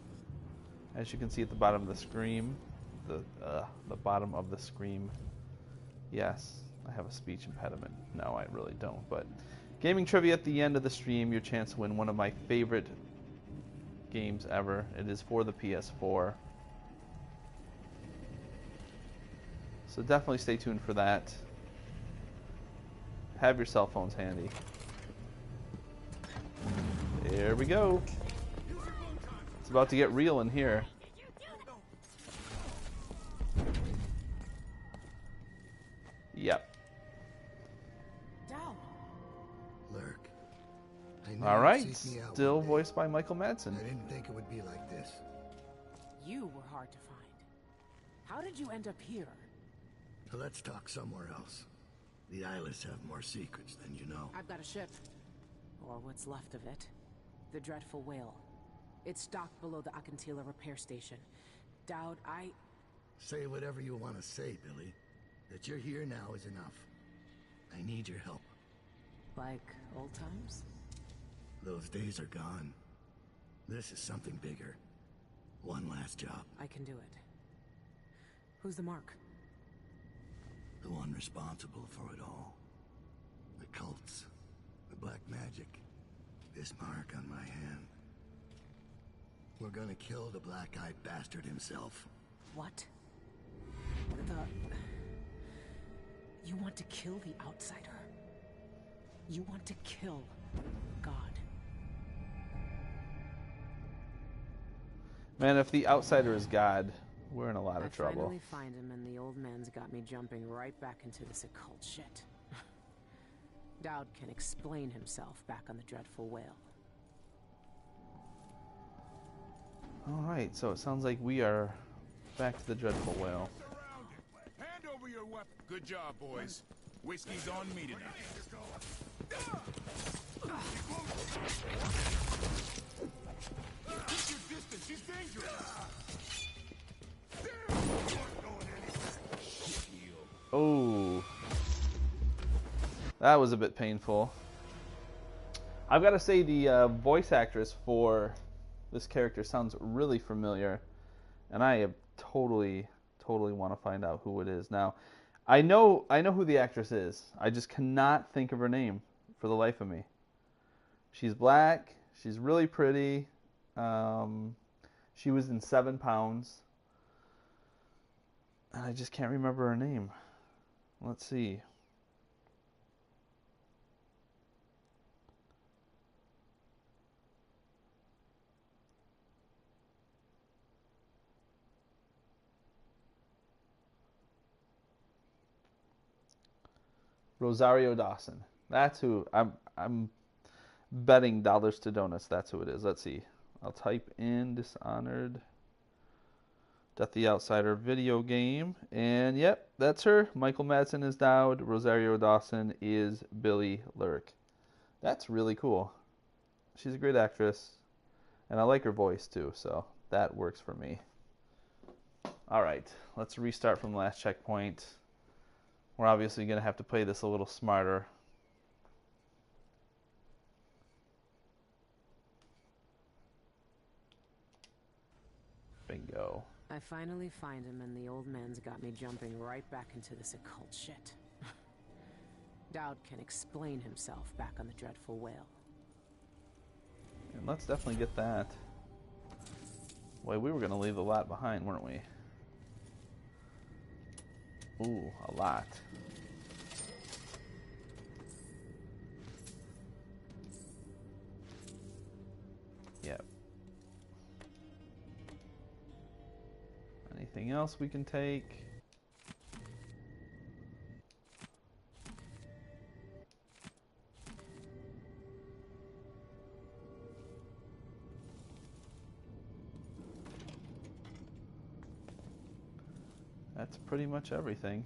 As you can see at the bottom of the screen, the bottom of the screen. Yes, I have a speech impediment. No, I really don't. But gaming trivia at the end of the stream, your chance to win one of my favorite games ever. It is for the PS4. So definitely stay tuned for that. Have your cell phones handy. There we go. It's about to get real in here. Yep. Lurk. All right. Still voiced by Michael Madsen. I didn't think it would be like this. You were hard to find. How did you end up here? So let's talk somewhere else. The Eyeless have more secrets than you know. I've got a ship. Or what's left of it. The Dreadful Whale. It's docked below the Akantila repair station. Dowd, Say whatever you want to say, Billy. That you're here now is enough. I need your help. Like old times? Those days are gone. This is something bigger. One last job. I can do it. Who's the mark? The one responsible for it all. The cults. The black magic. This mark on my hand. We're gonna kill the black-eyed bastard himself. What? You want to kill the outsider? You want to kill God? Man, if the outsider is God, we're in a lot of trouble. I finally find him, and the old man's got me jumping right back into this occult shit. Dowd can explain himself back on the Dreadful Whale. Alright, so it sounds like we are back to the Dreadful Whale. Hand over your weapon. Good job, boys. Whiskey's on me tonight. Keep your distance. She's dangerous. Oh. That was a bit painful. I've got to say the voice actress for this character sounds really familiar, and I totally want to find out who it is. Now, I know who the actress is. I just cannot think of her name for the life of me. She's black. She's really pretty. She was in 7 Pounds, and I just can't remember her name. Let's see. Rosario Dawson. That's who I'm betting dollars to donuts. That's who it is. Let's see. I'll type in Dishonored Death the Outsider video game, and yep, that's her. Michael Madsen is Dowd. Rosario Dawson is Billy Lurk. That's really cool. She's a great actress, and I like her voice too, so that works for me. All right, let's restart from the last checkpoint. We're obviously going to have to play this a little smarter. Bingo. I finally find him, and the old man's got me jumping right back into this occult shit. Dowd can explain himself back on the Dreadful Whale. And let's definitely get that. Boy, we were going to leave a lot behind, weren't we? Ooh, a lot. Yep. Anything else we can take? That's pretty much everything.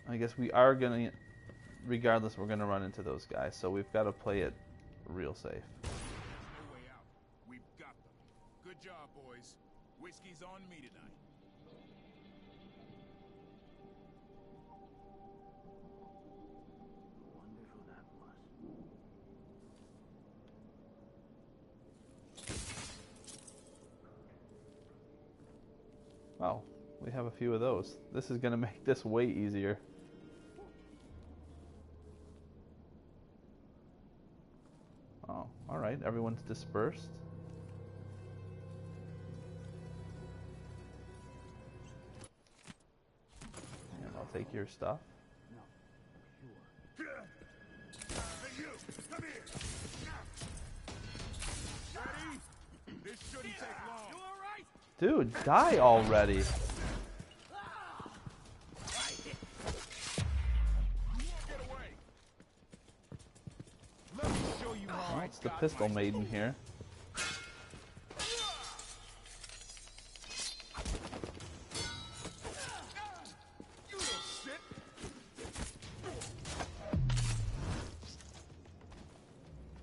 I guess we are gonna, regardless, we're gonna run into those guys, so we've got to play it real safe. No way out. We've got them. Good job, boys. Whiskey's on me tonight. Wonder who that was. Well, we have a few of those. This is gonna make this way easier. Oh, alright, everyone's dispersed. And I'll take your stuff. Hey, you! Come here! Ready? This shouldn't take long. You all right? Dude, die already! Get away! Let me show you how Well, it's the pistol maiden here. You little shit!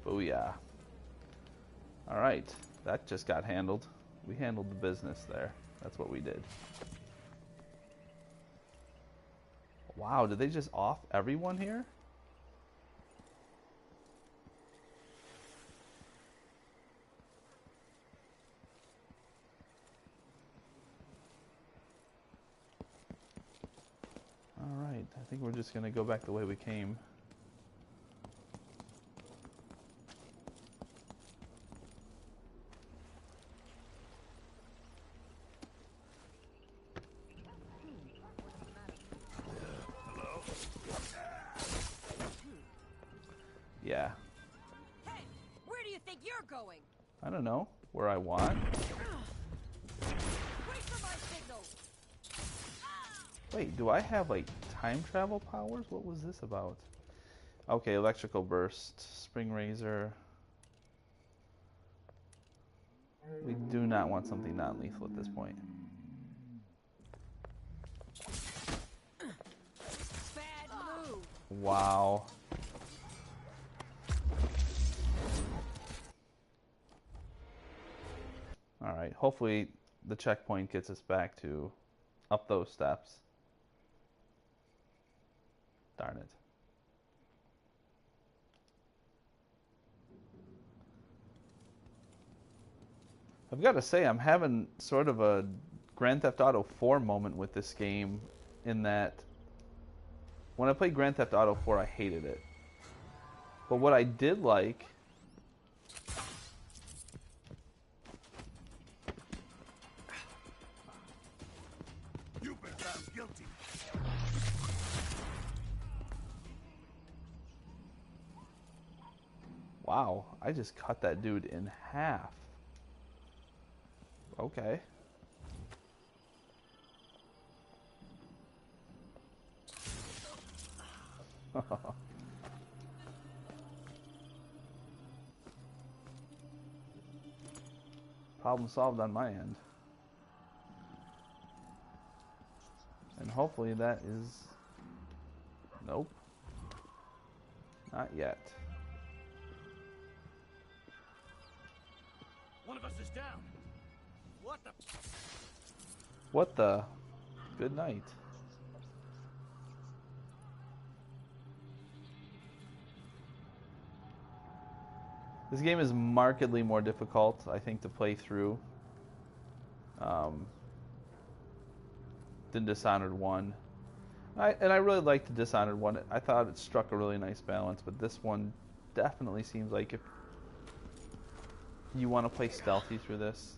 Booyah. Alright, that just got handled. We handled the business there. That's what we did. Wow, did they just off everyone here? Alright, I think we're just gonna go back the way we came. Yeah. Hey, where do you think you're going? I don't know. Where I want. Wait for my signal. Wait, do I have, like, time travel powers? What was this about? Okay, electrical burst, spring razor. We do not want something non-lethal at this point. Bad move. Wow. Alright, hopefully the checkpoint gets us back to up those steps. Darn it. I've got to say, I'm having sort of a Grand Theft Auto 4 moment with this game, in that when I played Grand Theft Auto 4, I hated it. But what I did like... You've been found guilty. Wow, I just cut that dude in half. Okay. Problem solved on my end. And hopefully that is... Nope. Not yet. One of us is down. What the? What the? Good night. This game is markedly more difficult, I think, to play through than Dishonored 1. And I really liked the Dishonored 1. I thought it struck a really nice balance, but this one definitely seems like you want to play stealthy through this,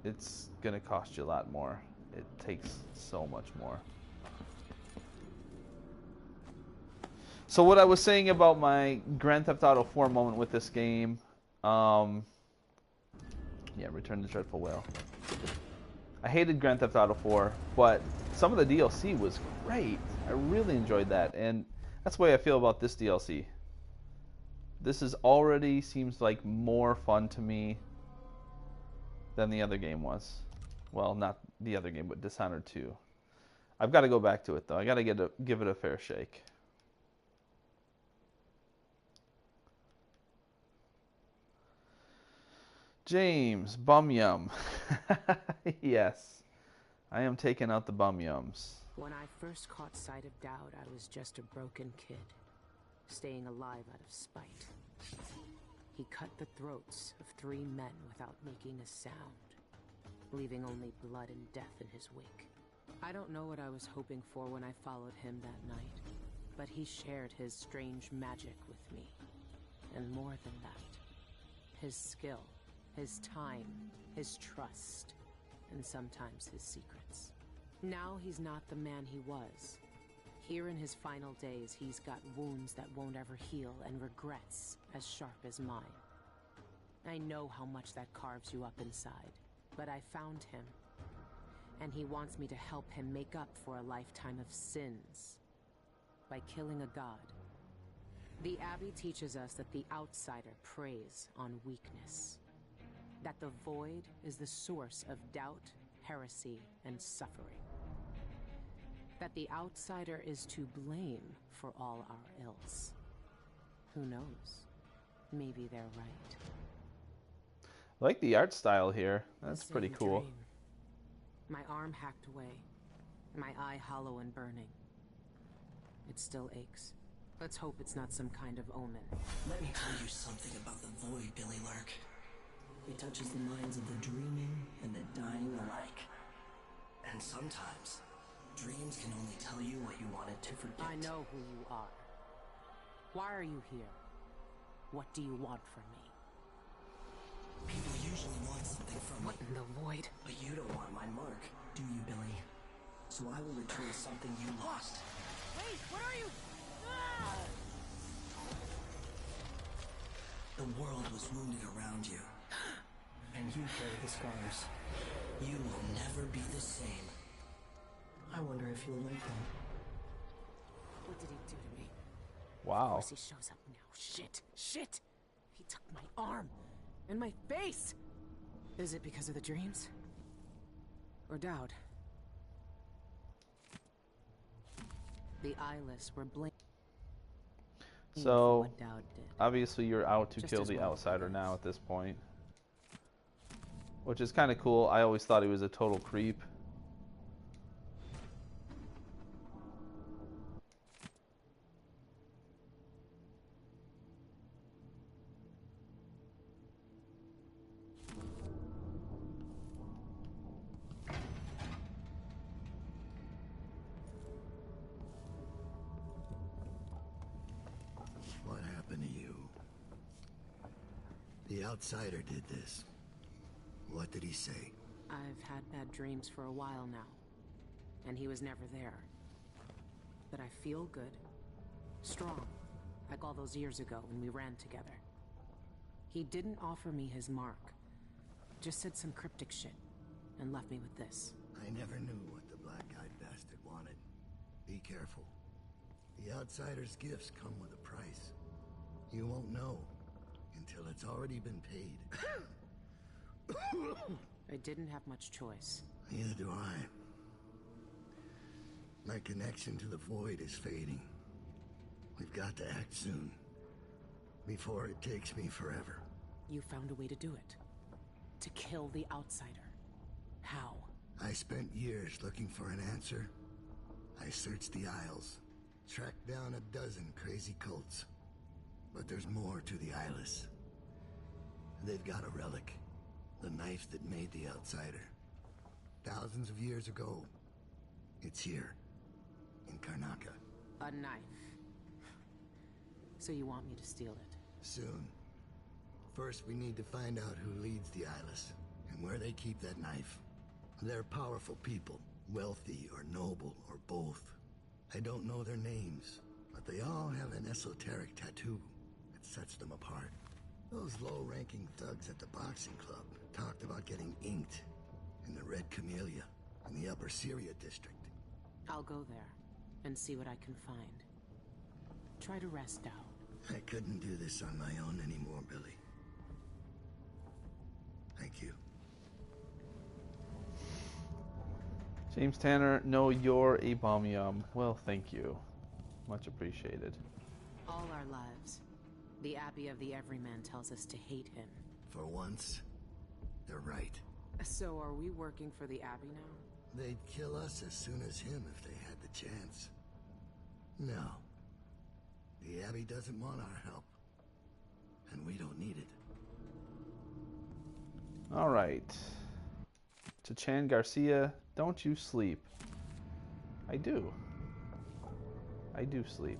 it's going to cost you a lot more. It takes so much more. So what I was saying about my Grand Theft Auto 4 moment with this game, yeah, Return to the Dreadful Whale. I hated Grand Theft Auto 4, but some of the DLC was great. I really enjoyed that, and that's the way I feel about this DLC. This is already seems like more fun to me than the other game was. Well, not the other game, but Dishonored 2. I've got to go back to it, though. I got to give it a fair shake. James, bum yum. Yes, I am taking out the bum yums. When I first caught sight of Dowd, I was just a broken kid, staying alive out of spite. He cut the throats of 3 men without making a sound, leaving only blood and death in his wake. I don't know what I was hoping for when I followed him that night, but he shared his strange magic with me. And more than that, his skill, his time, his trust, and sometimes his secrets. Now he's not the man he was. Here in his final days, he's got wounds that won't ever heal and regrets as sharp as mine. I know how much that carves you up inside, but I found him, and he wants me to help him make up for a lifetime of sins by killing a god. The Abbey teaches us that the outsider preys on weakness, that the void is the source of doubt, heresy, and suffering. That the outsider is to blame for all our ills. Who knows? Maybe they're right. I like the art style here. That's The pretty same cool. dream. My arm hacked away, my eye hollow and burning. It still aches. Let's hope it's not some kind of omen. Let me tell you something about the void, Billy Lurk. It touches the minds of the dreaming and the dying alike. And sometimes, dreams can only tell you what you wanted to forget. I know who you are. Why are you here? What do you want from me? People usually want something from me. What in the void? But you don't want my mark, do you, Billy? So I will return something you lost. Wait, what are you? The world was wounded around you. And you carry the scars. You will never be the same. I wonder if you'll like them. What did he do to me? Wow. Of course he shows up now. Shit. Shit. He took my arm. And my face. Is it because of the dreams? Or Dowd? The eyeless were blamed. So, obviously you're out to kill the outsider now at this point. Which is kind of cool. I always thought he was a total creep. What happened to you? The outsider did this. What did he say? I've had bad dreams for a while now, and he was never there. But I feel good, strong, like all those years ago when we ran together. He didn't offer me his mark, just said some cryptic shit, and left me with this. I never knew what the black-eyed bastard wanted. Be careful. The outsider's gifts come with a price. You won't know until it's already been paid. I didn't have much choice. Neither do I. My connection to the void is fading. We've got to act soon, before it takes me forever. You found a way to do it. To kill the outsider. How? I spent years looking for an answer. I searched the Isles, tracked down a dozen crazy cults. But there's more to the Eyeless. They've got a relic. The knife that made the outsider. Thousands of years ago. It's here. In Karnaca. A knife. So you want me to steal it? Soon. First, we need to find out who leads the Eyeless, and where they keep that knife. They're powerful people, wealthy or noble or both. I don't know their names, but they all have an esoteric tattoo that sets them apart. Those low-ranking thugs at the boxing club talked about getting inked in the Red Camellia in the Upper Syria district. I'll go there and see what I can find. Try to rest out. I couldn't do this on my own anymore, Billy. Thank you. James Tanner, no, you're a bomb yum. Well, thank you. Much appreciated. All our lives, the Abbey of the Everyman tells us to hate him. For once, they're right. So are we working for the Abbey now? They'd kill us as soon as him if they had the chance. No. The Abbey doesn't want our help. And we don't need it. Alright. To Chan Garcia, don't you sleep. I do. I do sleep.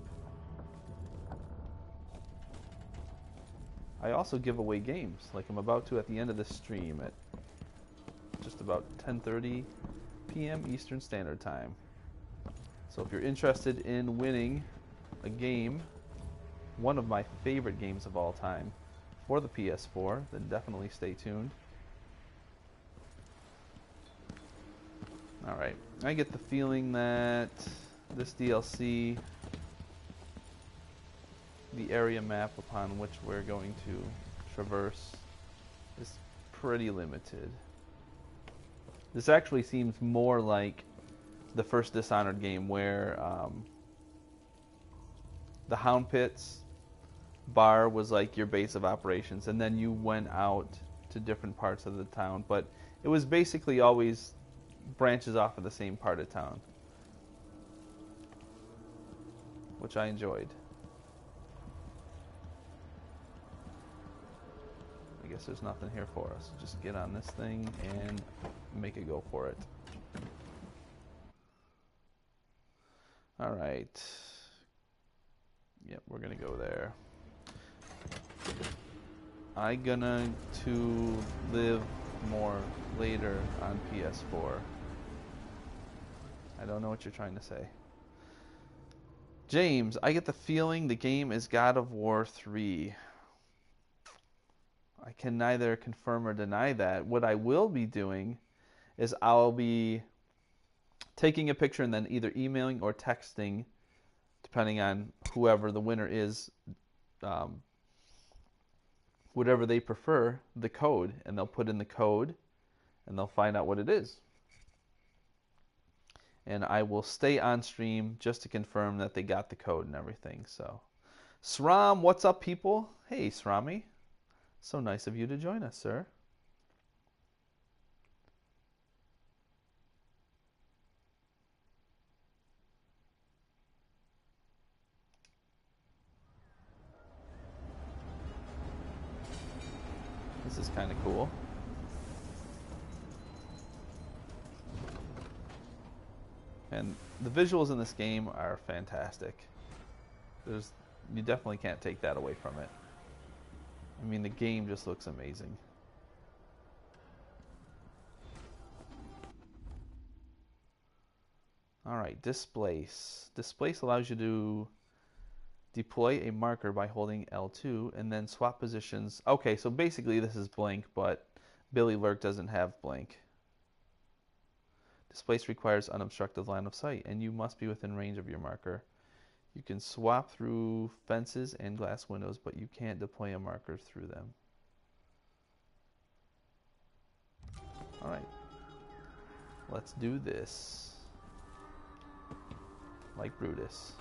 I also give away games, like I'm about to at the end of this stream at just about 10:30 p.m. Eastern Standard Time. So if you're interested in winning a game, one of my favorite games of all time, for the PS4, then definitely stay tuned. Alright, I get the feeling that this DLC, the area map upon which we're going to traverse, is pretty limited. This actually seems more like the first Dishonored game, where the Hound Pits bar was like your base of operations, and then you went out to different parts of the town, but it was basically always branches off of the same part of town, which I enjoyed. I guess there's nothing here for us. Just get on this thing and make it go for it. Alright. Yep, we're gonna go there. I'm gonna to live more later on PS4. I don't know what you're trying to say. James, I get the feeling the game is God of War 3. I can neither confirm or deny that. What I will be doing is I'll be taking a picture and then either emailing or texting, depending on whoever the winner is, whatever they prefer, the code, and they'll put in the code and they'll find out what it is. And I will stay on stream just to confirm that they got the code and everything. So, Sram, what's up, people? Hey, Srami. So nice of you to join us, sir. This is kind of cool. And the visuals in this game are fantastic. You definitely can't take that away from it. I mean, the game just looks amazing. Alright, Displace. Displace allows you to deploy a marker by holding L2 and then swap positions. Okay, so basically this is blank, but Billy Lurk doesn't have blank. Displace requires unobstructed line of sight, and you must be within range of your marker. You can swap through fences and glass windows, but you can't deploy a marker through them. Alright. Let's do this. Like Brutus.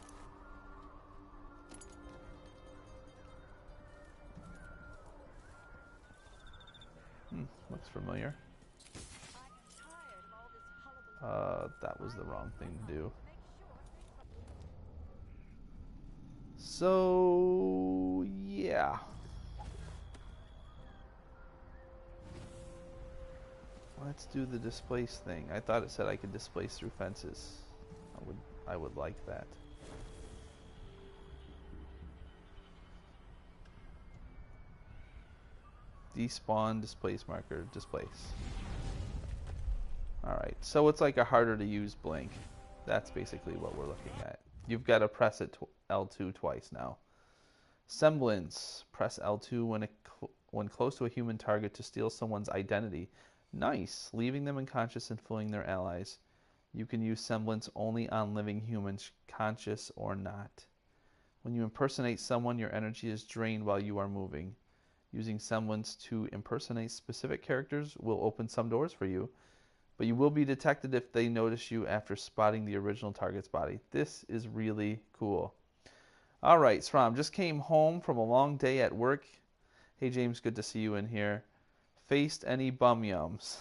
Looks familiar. That was the wrong thing to do. So, yeah. Let's do the displace thing. I thought it said I could displace through fences. I would like that. Despawn, displace marker, displace. Alright, so it's like a harder to use blink. That's basically what we're looking at. You've got to press it L2 twice now. Semblance. Press L2 when close to a human target to steal someone's identity. Nice. Leaving them unconscious and fooling their allies. You can use semblance only on living humans, conscious or not. When you impersonate someone, your energy is drained while you are moving. Using semblance to impersonate specific characters will open some doors for you, but you will be detected if they notice you after spotting the original target's body. This is really cool. All right, Sram, just came home from a long day at work. Hey, James, good to see you in here. Faced any bum yums?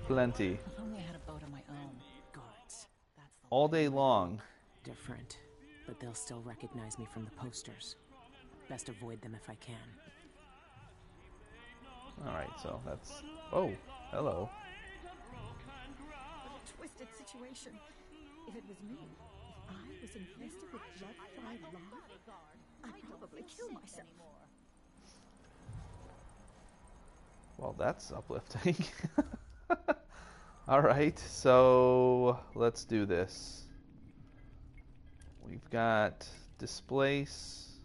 Plenty. If only I had a boat of my own. Guards. That's the All day long. different, but they'll still recognize me from the posters. Best avoid them if I can. All right, so that's... Oh, hello. What a twisted situation. If it was me, if I was infested with blood-fried lava, I'd probably kill myself. Well, that's uplifting. All right, so let's do this. We've got displace,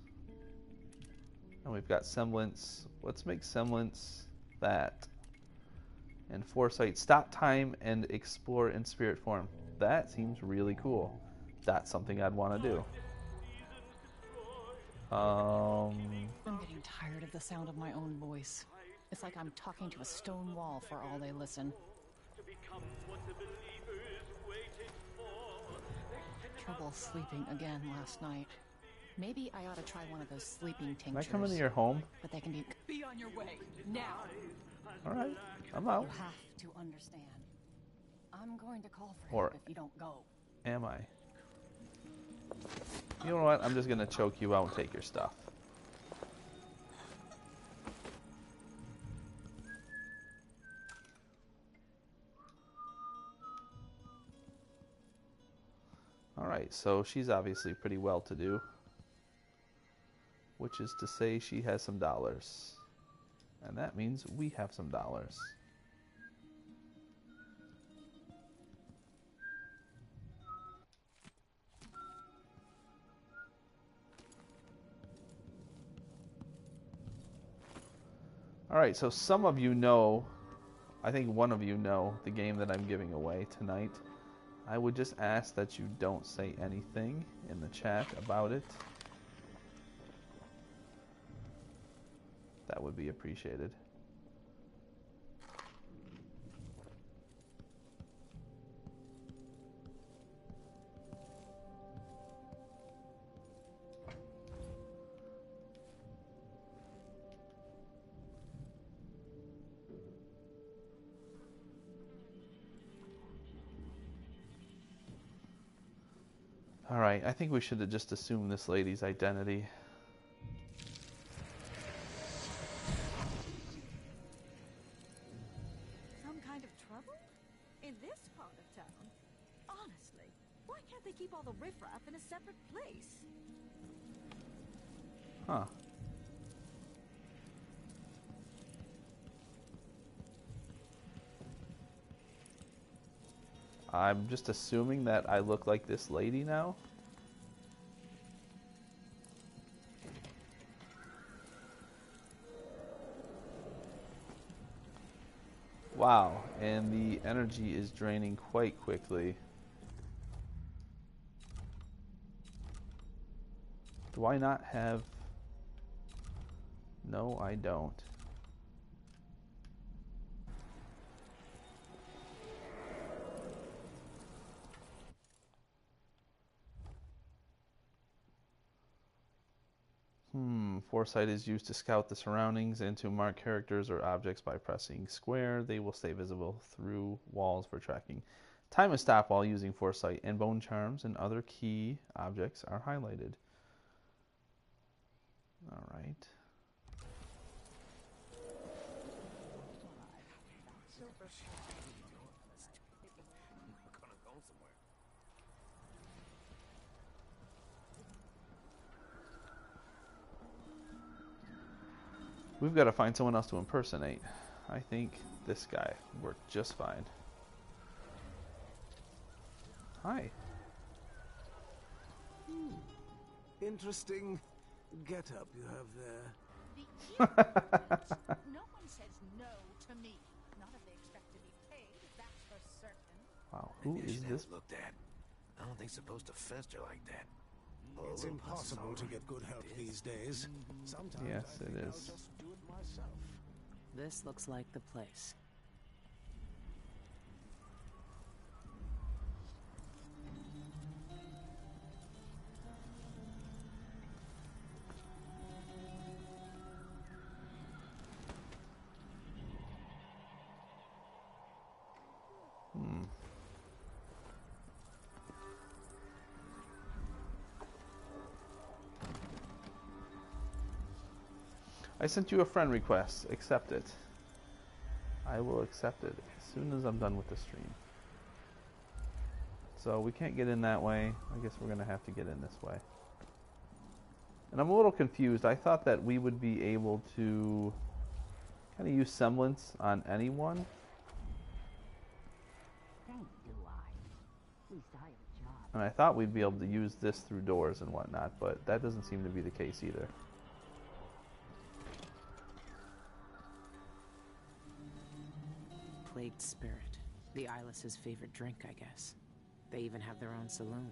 and we've got semblance. Let's make semblance that. And foresight, stop time and explore in spirit form. That seems really cool. That's something I'd want to do. I'm getting tired of the sound of my own voice. It's like I'm talking to a stone wall for all they listen. Trouble sleeping again last night. Maybe I ought to try one of those sleeping tinctures. Can I come into your home? But they can be on your way now. All right, I'm out. You have to understand. I'm going to call for Or help if you don't go. am I? You know what? I'm just gonna choke you out and take your stuff. Alright, so she's obviously pretty well to do. Which is to say she has some dollars. And that means we have some dollars. Alright, so some of you know, I think one of you know, the game that I'm giving away tonight. I would just ask that you don't say anything in the chat about it. That would be appreciated. Alright, I think we should have just assumed this lady's identity. Some kind of trouble? In this part of town? Honestly, why can't they keep all the riffraff in a separate place? Huh. I'm just assuming that I look like this lady now. Wow, and the energy is draining quite quickly. Do I not have... No, I don't. Foresight is used to scout the surroundings and to mark characters or objects by pressing square. They will stay visible through walls for tracking. Time is stopped while using Foresight, and bone charms and other key objects are highlighted. All right. We've got to find someone else to impersonate. I think this guy worked just fine. Hi. Interesting get-up you have there. No one says no to me. Not if they expect to be paid, that's for certain. Wow, who Maybe I is should have this? it looked at. I don't think it's supposed to fester like that. Oh, It's little pus is impossible all to right. get good help these days. Sometimes Yes, I think it I'll is. just do it myself. This looks like the place. I sent you a friend request. Accept it. I will accept it as soon as I'm done with the stream. So we can't get in that way. I guess we're going to have to get in this way. And I'm a little confused. I thought that we would be able to kind of use semblance on anyone. And I thought we'd be able to use this through doors and whatnot, but that doesn't seem to be the case either. Plagued spirit. The Eyeless's favorite drink, I guess. They even have their own saloon.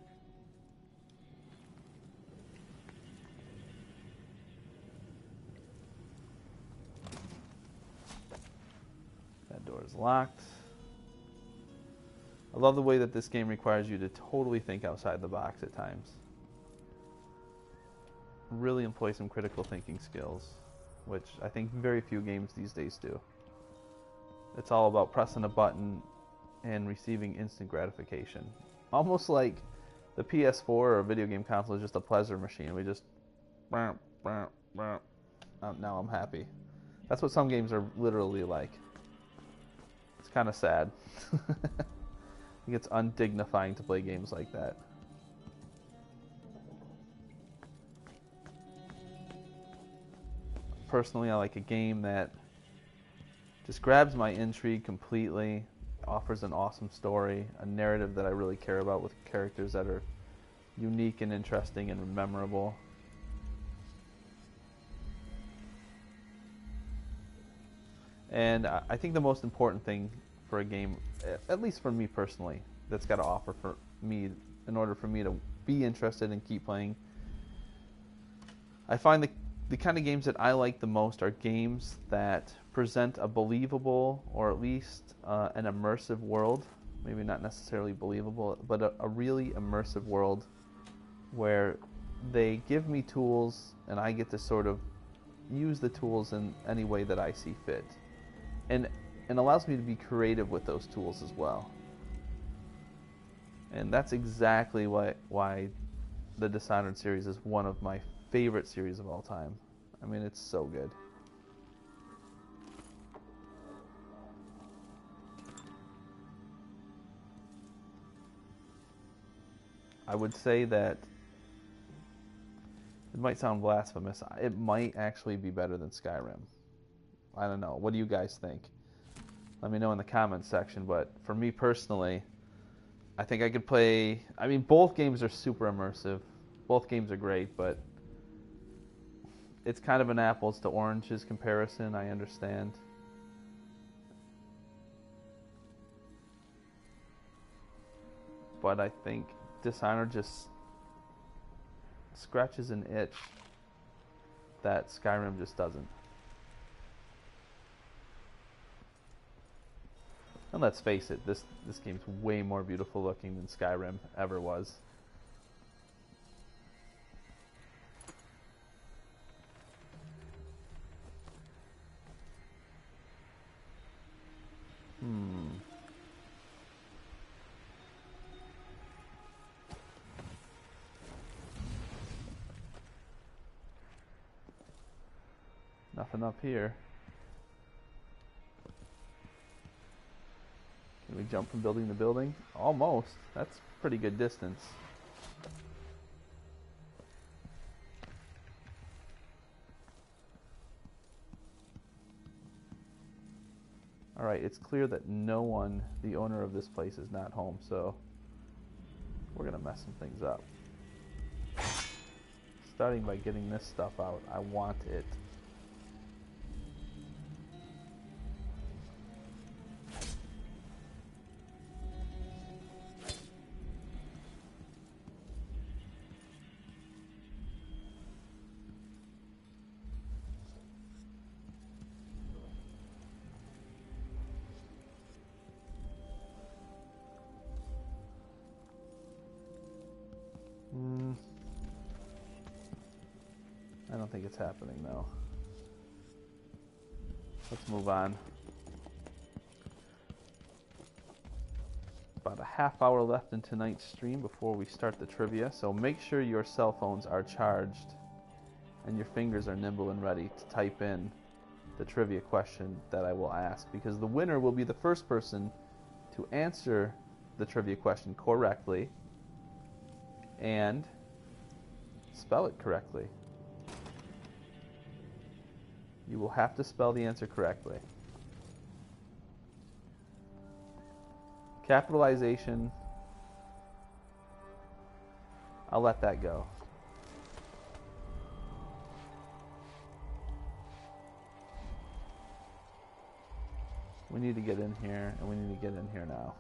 That door is locked. I love the way that this game requires you to totally think outside the box at times. Really employ some critical thinking skills, which I think very few games these days do. It's all about pressing a button and receiving instant gratification. Almost like the PS4 or a video game console is just a pleasure machine. We just... now I'm happy. That's what some games are literally like. It's kind of sad. I think it's undignifying to play games like that. Personally, I like a game that just grabs my intrigue completely, offers an awesome story, a narrative that I really care about with characters that are unique and interesting and memorable. And I think the most important thing for a game, at least for me personally, that's got to offer for me in order for me to be interested and keep playing, I find the kind of games that I like the most are games that present a believable, or at least an immersive world. Maybe not necessarily believable, but a really immersive world where they give me tools and I get to sort of use the tools in any way that I see fit. And allows me to be creative with those tools as well. And that's exactly why the Dishonored series is one of my favorite series of all time. I mean, it's so good. I would say that it might sound blasphemous. It might actually be better than Skyrim. I don't know. What do you guys think? Let me know in the comments section. But for me personally, I think I could play... I mean, both games are super immersive. Both games are great, but it's kind of an apples to oranges comparison, I understand. But I think Dishonored just scratches an itch that Skyrim just doesn't. And let's face it, this game's way more beautiful looking than Skyrim ever was. Nothing up here. Can we jump from building to building? Almost. That's pretty good distance. Alright, it's clear that no one, the owner of this place, is not home, so we're going to mess some things up. Starting by getting this stuff out. I want it. I don't think it's happening though. Let's move on. About a half hour left in tonight's stream before we start the trivia, so make sure your cell phones are charged and your fingers are nimble and ready to type in the trivia question that I will ask, because the winner will be the first person to answer the trivia question correctly and spell it correctly. You will have to spell the answer correctly. Capitalization, I'll let that go. We need to get in here, and we need to get in here now.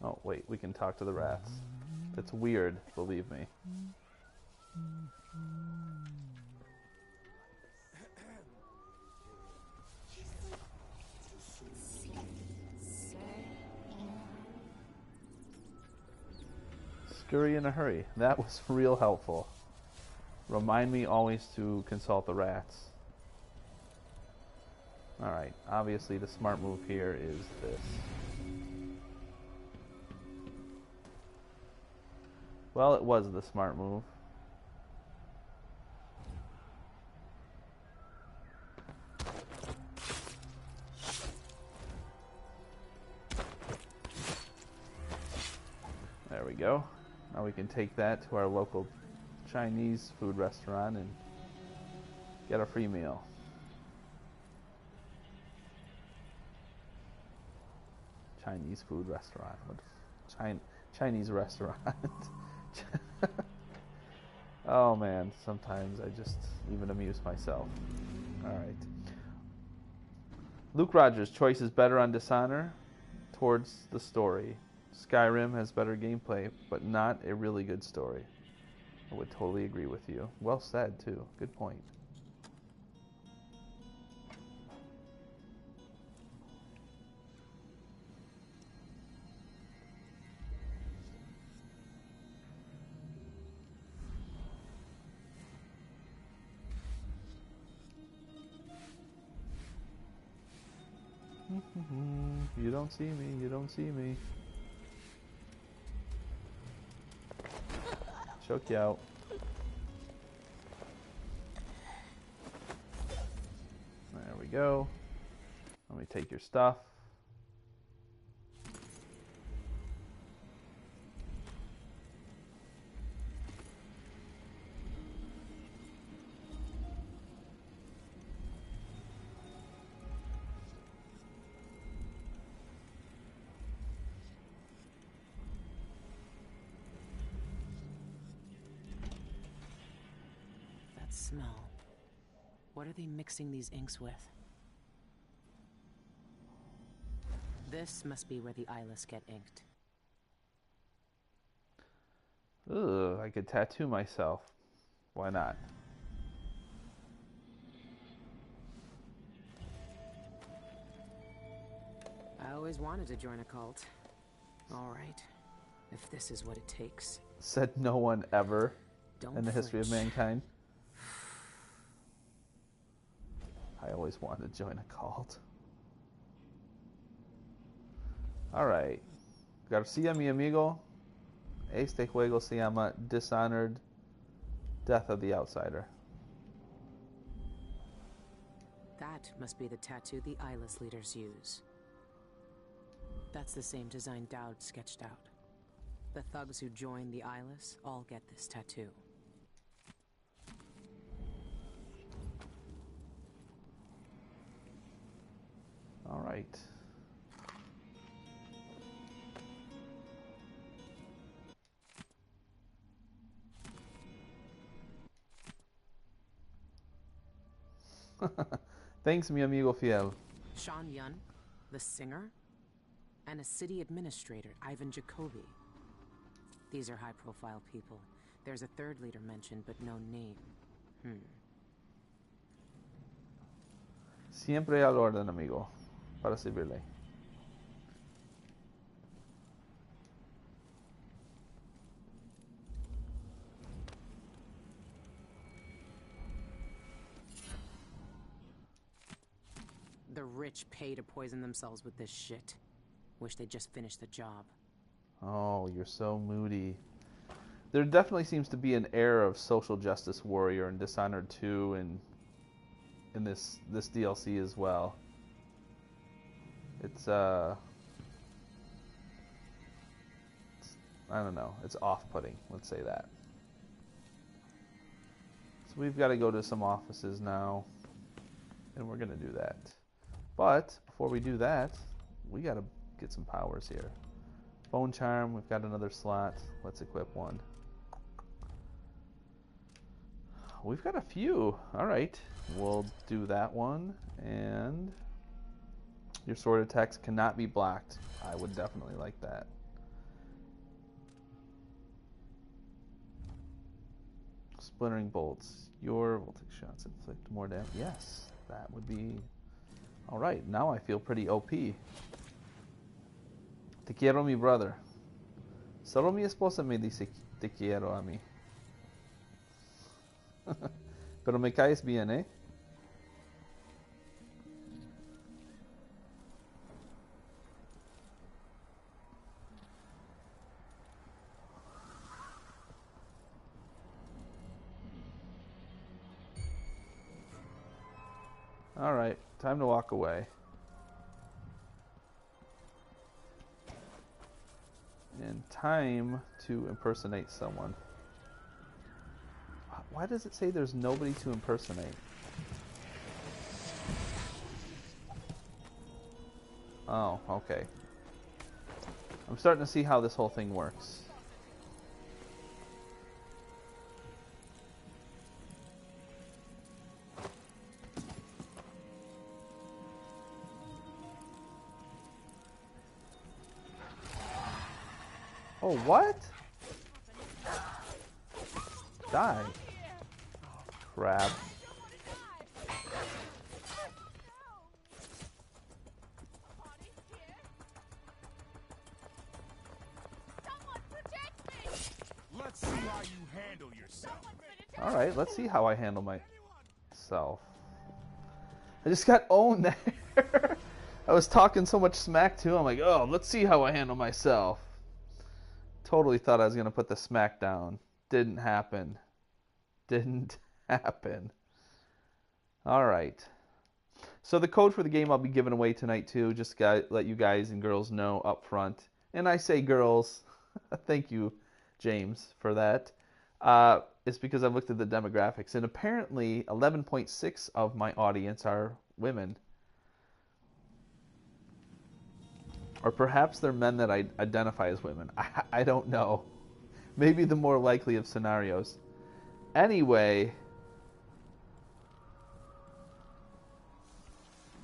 Oh, wait, we can talk to the rats. It's weird, believe me. Scurry in a hurry. That was real helpful. Remind me always to consult the rats. Alright, obviously the smart move here is this. Well, it was the smart move. There we go. Now we can take that to our local Chinese food restaurant and get a free meal. Chinese food restaurant. Chinese restaurant. Oh man, sometimes I just even amuse myself. Alright. Luke Rogers, choice is better on Dishonored towards the story. Skyrim has better gameplay, but not a really good story. I would totally agree with you. Well said, too. Good point. You don't see me, you don't see me. Choke you out. There we go. Let me take your stuff. Smell. What are they mixing these inks with? This must be where the eyeless get inked. Ugh, I could tattoo myself. Why not? I always wanted to join a cult. All right, if this is what it takes. Said no one ever in the history of flinch. mankind. I always wanted to join a cult. Alright. Garcia, mi amigo. Este juego se llama Dishonored, Death of the Outsider. That must be the tattoo the eyeless leaders use. That's the same design Dowd sketched out. The thugs who join the Eyeless all get this tattoo. All right. Thanks, mi amigo fiel. Sean Yun, the singer, and a city administrator, Ivan Jacoby. These are high-profile people. There's a third leader mentioned, but no name. Siempre al orden, amigo. Para servirle. The rich pay to poison themselves with this shit. Wish they'd just finish the job. Oh, you're so moody. There definitely seems to be an air of social justice warrior in Dishonored 2 and in this DLC as well. It's I don't know. It's off-putting. Let's say that. So we've got to go to some offices now, and we're gonna do that. But before we do that, we got to get some powers here. Bone Charm, we've got another slot. Let's equip one. We've got a few. Alright, we'll do that one. And your sword attacks cannot be blocked. I would definitely like that. Splintering bolts. Your voltage shots inflict more damage. Yes, that would be... Alright, now I feel pretty OP. Te quiero, mi brother. Solo mi esposa me dice te quiero a mí. Pero me caes bien, ¿eh? Alright, time to walk away. And time to impersonate someone. Why does it say there's nobody to impersonate? Oh, okay. I'm starting to see how this whole thing works. Oh, what? Die. Crap. Let's see how you handle yourself. Alright, let's see how I handle myself. I just got owned there. I was talking so much smack to him. I'm like, oh, let's see how I handle myself. Totally thought I was going to put the smack down. Didn't happen. Didn't happen. Alright. So the code for the game I'll be giving away tonight too. Just let you guys and girls know up front. And I say girls. Thank you, James, for that. It's because I've looked at the demographics. And apparently 11.6 of my audience are women. Or perhaps they're men that identify as women. I don't know. Maybe the more likely of scenarios. Anyway,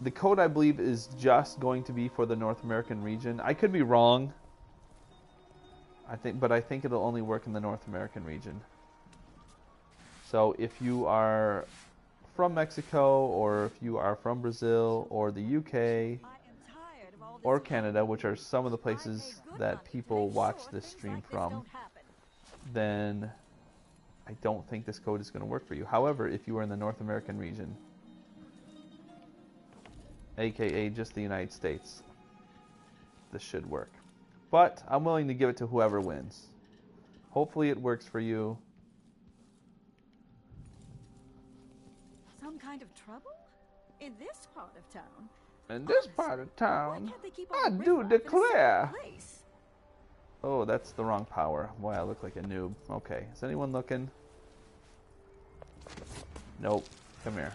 the code I believe is just going to be for the North American region. I could be wrong. But I think it'll only work in the North American region. So if you are from Mexico, or if you are from Brazil, or the UK, or Canada, which are some of the places that people watch this stream from, then I don't think this code is going to work for you. However, if you are in the North American region, aka just the United States, this should work. But I'm willing to give it to whoever wins. Hopefully it works for you. Some kind of trouble? In this part of town? In this part of town, Can't they keep I all the do riffraff in a single declare. place? Oh, that's the wrong power. Boy, I look like a noob. Okay, is anyone looking? Nope. Come here.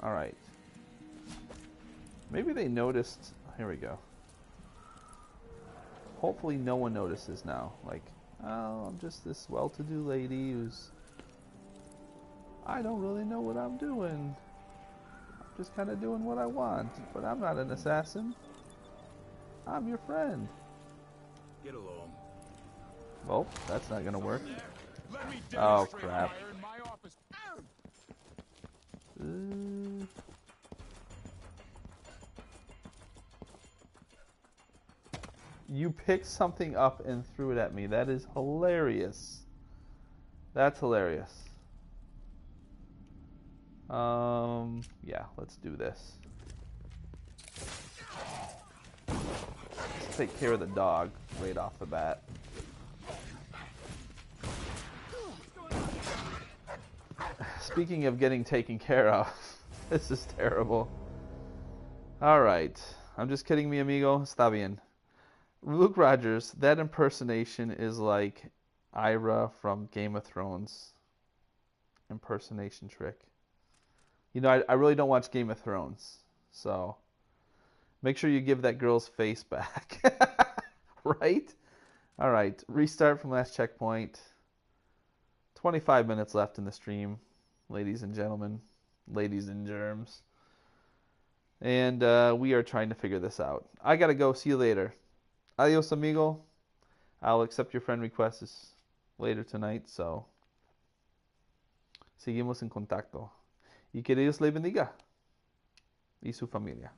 All right. Maybe they noticed. Here we go. Hopefully no one notices now. Like, oh, I'm just this well-to-do lady who's... I don't really know what I'm doing. I'm just kind of doing what I want. But I'm not an assassin. I'm your friend. Get along. Well, that's not gonna work. Let me Oh, demonstrate crap. fire in my office. You picked something up and threw it at me. That is hilarious. That's hilarious. Yeah, let's do this. Let's take care of the dog right off the bat. Speaking of getting taken care of, this is terrible. Alright. I'm just kidding, mi amigo. Está bien. Luke Rogers, that impersonation is like Ira from Game of Thrones. Impersonation trick. You know, I really don't watch Game of Thrones, so make sure you give that girl's face back. Right? Alright, restart from last checkpoint. 25 minutes left in the stream, ladies and gentlemen, ladies and germs. And we are trying to figure this out. I gotta go. See you later. Adios, amigo. I'll accept your friend requests later tonight, so seguimos en contacto. Y que Dios le bendiga. Y su familia.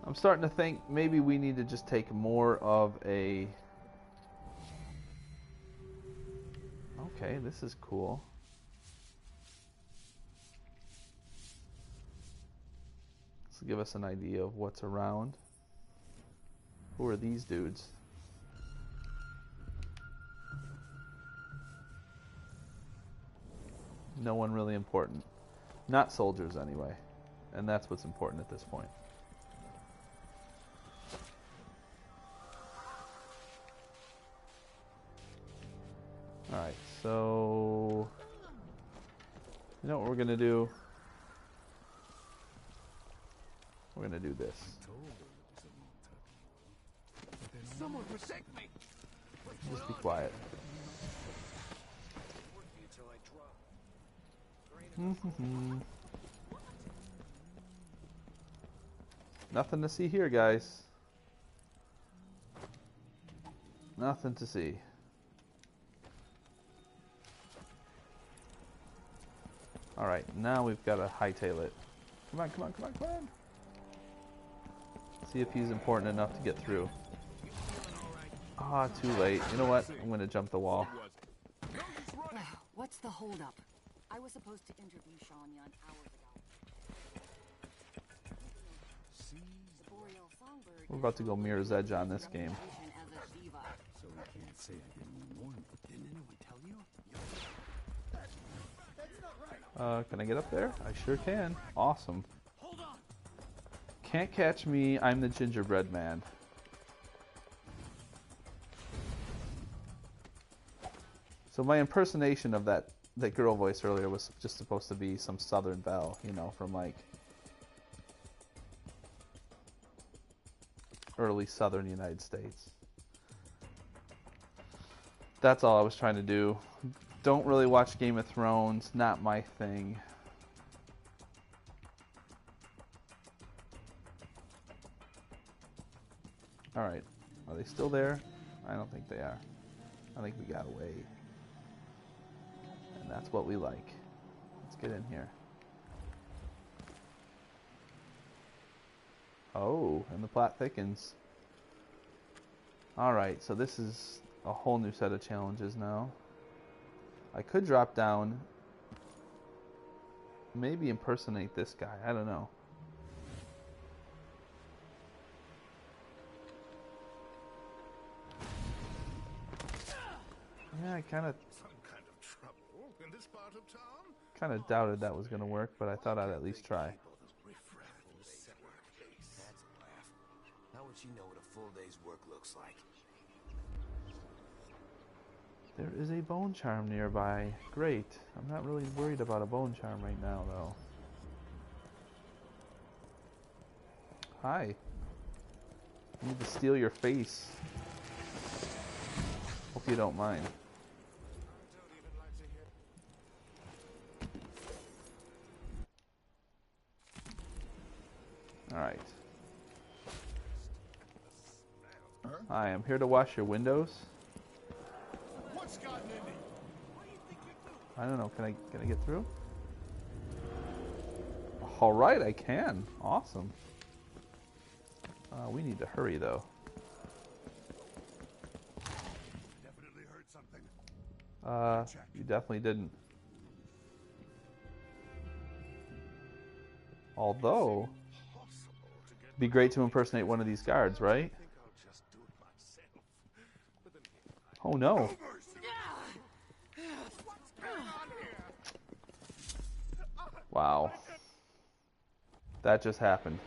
I'm starting to think maybe we need to just take more of a... Okay, this is cool. This will give us an idea of what's around. Who are these dudes? No one really important. Not soldiers, anyway. And that's what's important at this point. Alright, so... You know what we're going to do? We're going to do this. Someone protect me. Just be quiet. Nothing to see here, guys. Nothing to see. Alright, now we've got to hightail it. Come on, come on, come on, come on. See if he's important enough to get through. Ah, too late. You know what? I'm going to jump the wall. What's the holdup? I was supposed to interview Shanyan hours ago. We're about to go Mirror's Edge on this game. So we can't say I didn't warn you. Didn't anyone tell you? Can I get up there? I sure can. Awesome. Can't catch me. I'm the gingerbread man. So my impersonation of that girl voice earlier was just supposed to be some Southern belle, you know, from like early Southern United States. That's all I was trying to do. Don't really watch Game of Thrones, not my thing. Alright, are they still there? I don't think they are. I think we got away. And that's what we like. Let's get in here. Oh, and the plot thickens. Alright, so this is a whole new set of challenges now. I could drop down, maybe impersonate this guy. I don't know. Yeah, I kind of in this part of town? doubted that was going to work, but I thought I'd at least try. How would she know what a full day's work looks like? There is a bone charm nearby. Great. I'm not really worried about a bone charm right now, though. Hi. I need to steal your face. Hope you don't mind. Alright. Hi, I'm here to wash your windows. What's gotten into you? I don't know, can I get through? Alright, I can. Awesome. We need to hurry though. Definitely heard something. You definitely didn't. Although, it'd be great to impersonate one of these guards, right? Oh no. Wow. That just happened.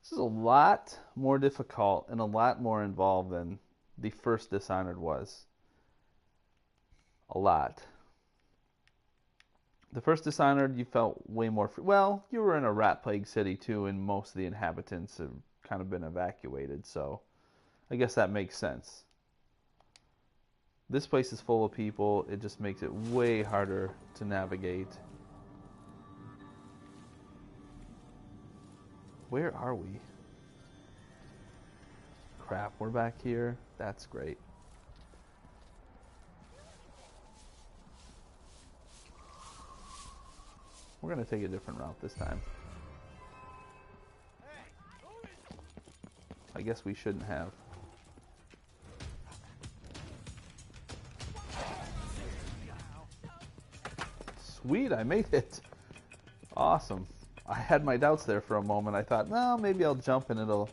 This is a lot more difficult and a lot more involved than the first Dishonored was. A lot. The first Dishonored, you felt way more free. Well, you were in a rat plague city too, and most of the inhabitants have kind of been evacuated, so I guess that makes sense. This place is full of people. It just makes it way harder to navigate. Where are we? Crap, we're back here. That's great. We're going to take a different route this time. I guess we shouldn't have. Sweet, I made it. Awesome. I had my doubts there for a moment. I thought, well, maybe I'll jump and it'll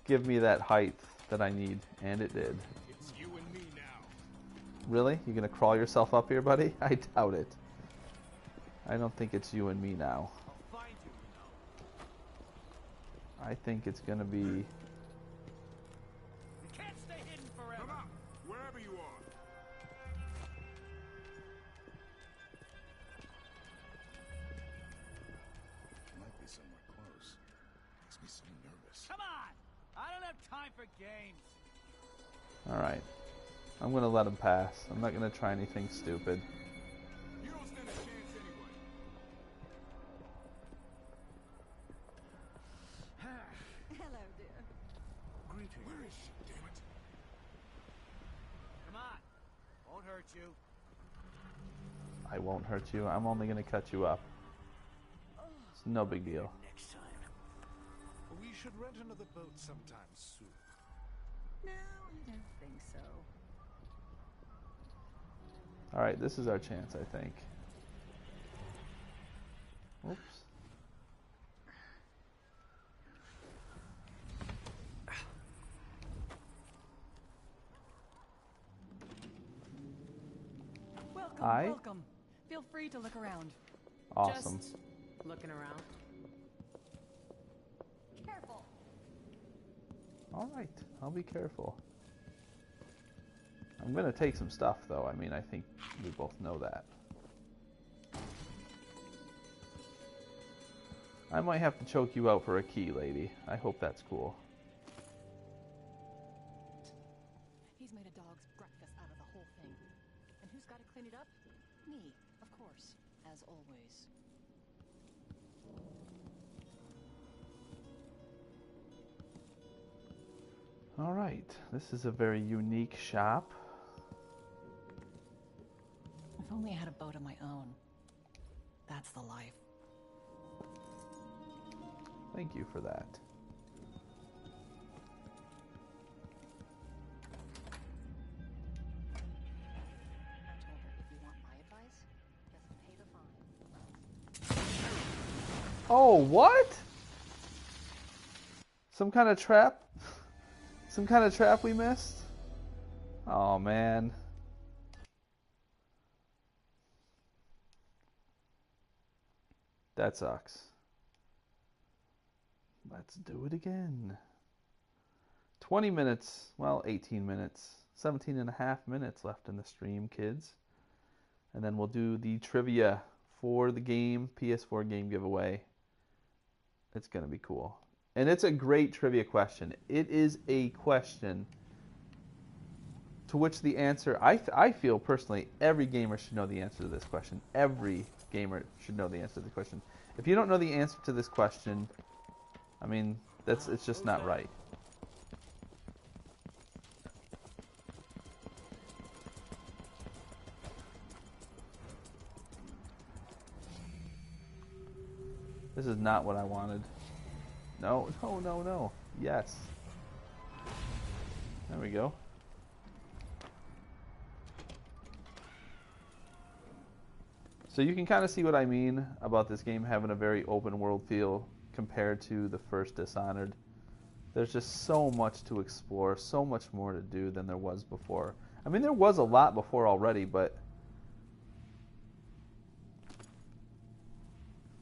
give me that height that I need. And it did. It's you and me now. Really? You gonna crawl yourself up here, buddy? I doubt it. I don't think it's you and me now. I'll find you, I think it's gonna be... You can't stay hidden forever. Come on, wherever you are. Might be somewhere close. Makes me so nervous. Come on! I don't have time for games. Alright. I'm gonna let him pass. I'm not gonna try anything stupid. You don't stand a chance anyway. Hello, dear. Greetings. Where is she, damn it? Come on. Won't hurt you. I won't hurt you. I'm only gonna cut you up. It's no big deal. Next time. We should rent another boat sometime soon. No, I don't think so. Alright, this is our chance, I think. Oops. Welcome, Hi. welcome. Feel free to look around. Awesome. Just looking around. Careful. Alright, I'll be careful. I'm gonna take some stuff, though. I mean, I think we both know that. I might have to choke you out for a key, lady. I hope that's cool. He's made a dog's breakfast out of the whole thing. And who's got to clean it up? Me, of course, as always. Alright, this is a very unique shop. If only I had a boat of my own. That's the life. Thank you for that. Oh, what? Some kind of trap? Some kind of trap we missed? Oh, man. That sucks. Let's do it again. 20 minutes, well, 18 minutes. 17 and a half minutes left in the stream, kids. And then we'll do the trivia for the game, PS4 game giveaway. It's going to be cool. And it's a great trivia question. It is a question to which the answer, I feel personally, every gamer should know the answer to this question. Every gamer should know the answer to the question. If you don't know the answer to this question, I mean, it's just not right. This is not what I wanted. No, no, no, no. Yes. There we go. So you can kind of see what I mean about this game having a very open world feel compared to the first Dishonored. There's just so much to explore, so much more to do than there was before. I mean, there was a lot before already, but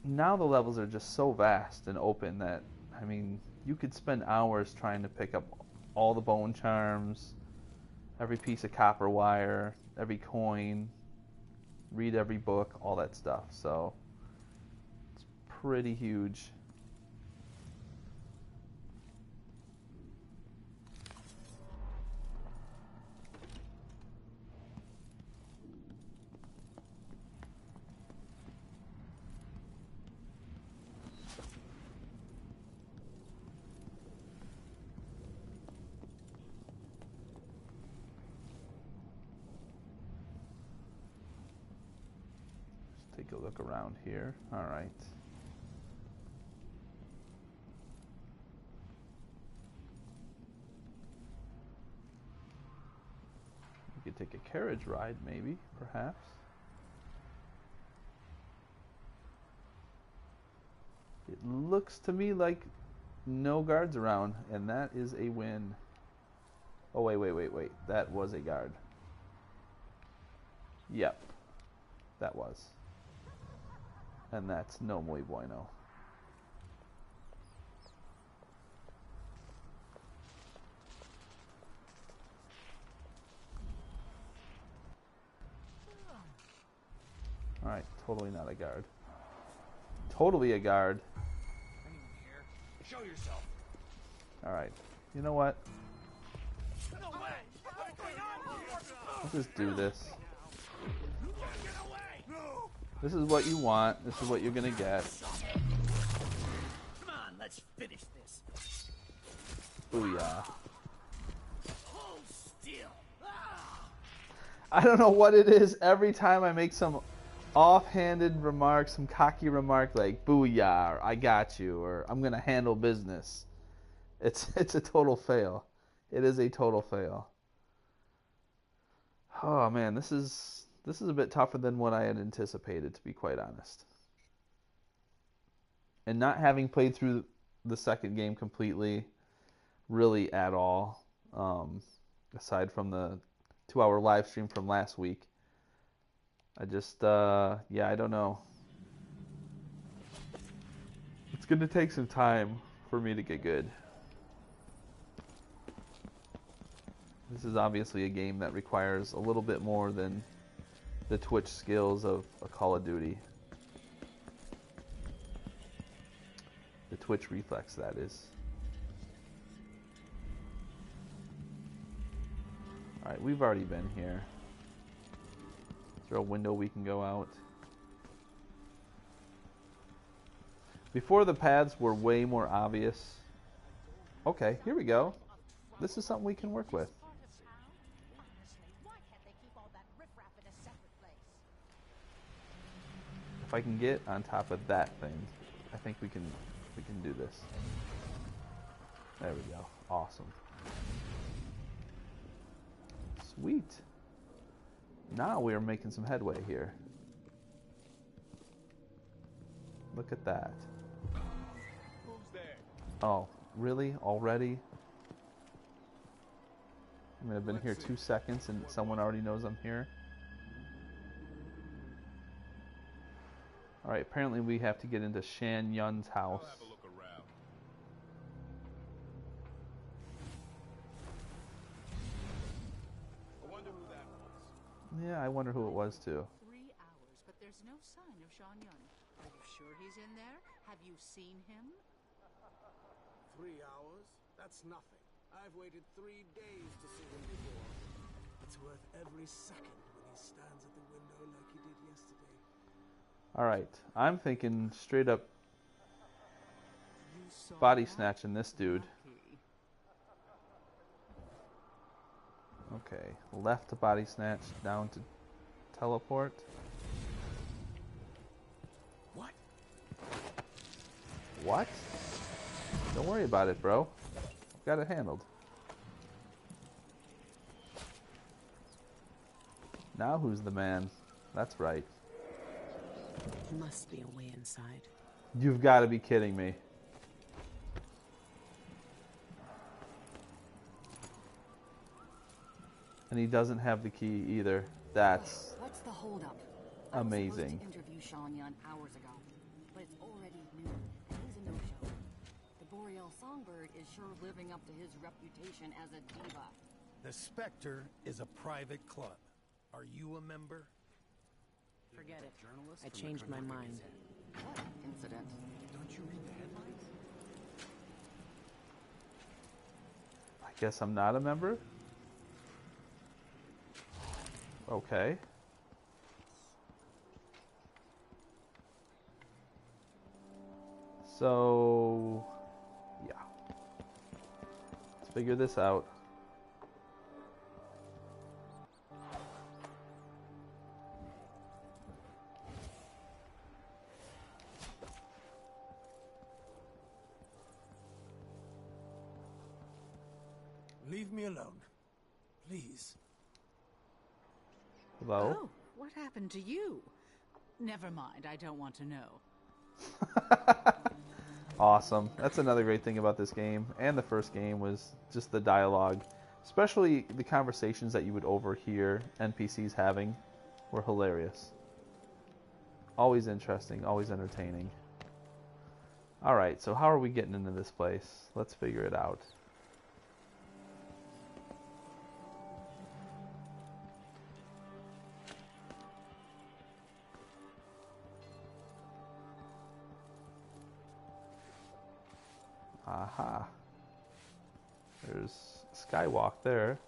now the levels are just so vast and open that, I mean, you could spend hours trying to pick up all the bone charms, every piece of copper wire, every coin, read every book, all that stuff. So it's pretty huge. Take a look around here. All right. We could take a carriage ride, maybe, perhaps. It looks to me like no guards around, and that is a win. Oh, wait, wait, wait, wait. That was a guard. Yep. That was. And that's no muy bueno. Alright, totally not a guard. Totally a guard. Anyone here? Show yourself. Alright, you know what? No way! What's going on here? Let's just do this. This is what you want. This is what you're gonna get. Come on, let's finish this. Booyah. Hold still. I don't know what it is. Every time I make some offhanded remark, some cocky remark like "booyah," or "I got you," or "I'm gonna handle business," it's a total fail. It is a total fail. Oh man, this is a bit tougher than what I had anticipated, to be quite honest. And not having played through the second game completely, really at all, aside from the 2-hour live stream from last week, I just, yeah, I don't know. It's going to take some time for me to get good. This is obviously a game that requires a little bit more than the twitch skills of a Call of Duty. The twitch reflex, that is. Alright, we've already been here. Is there a window we can go out? Before the paths were way more obvious. Okay, here we go. This is something we can work with. If I can get on top of that thing, I think we can do this. There we go. Awesome. Sweet. Now we are making some headway here. Look at that. Oh, really? Already? I mean, I've been here 2 seconds and someone already knows I'm here. Alright, apparently we have to get into Shan Yun's house. I'll have a look around. I wonder who that was. Yeah, I wonder who it was too. 3 hours, but there's no sign of Sean Yun. Are you sure he's in there? Have you seen him? 3 hours? That's nothing. I've waited 3 days to see him before. It's worth every second when he stands at the window like he did yesterday. Alright, I'm thinking straight up body snatching this dude. Okay, left to body snatch, down to teleport. What? What? Don't worry about it, bro. Got it handled. Now who's the man? That's right. Must be a way inside. You've got to be kidding me. And he doesn't have the key either. That's What's the holdup? amazing. I was supposed to interview Sean Yun hours ago, but it's already noon, and he's a no-show. The Boreal Songbird is sure living up to his reputation as a diva. The Spectre is a private club. Are you a member? Forget it. I changed my mind. What incident? Don't you read the headlines? I guess I'm not a member? Okay. So, yeah. Let's figure this out. Leave me alone. Please. Hello? Oh, what happened to you? Never mind, I don't want to know. Awesome. That's another great thing about this game, and the first game, was just the dialogue. Especially the conversations that you would overhear NPCs having were hilarious. Always interesting, always entertaining. Alright, so how are we getting into this place? Let's figure it out. Aha. There's Skywalk there.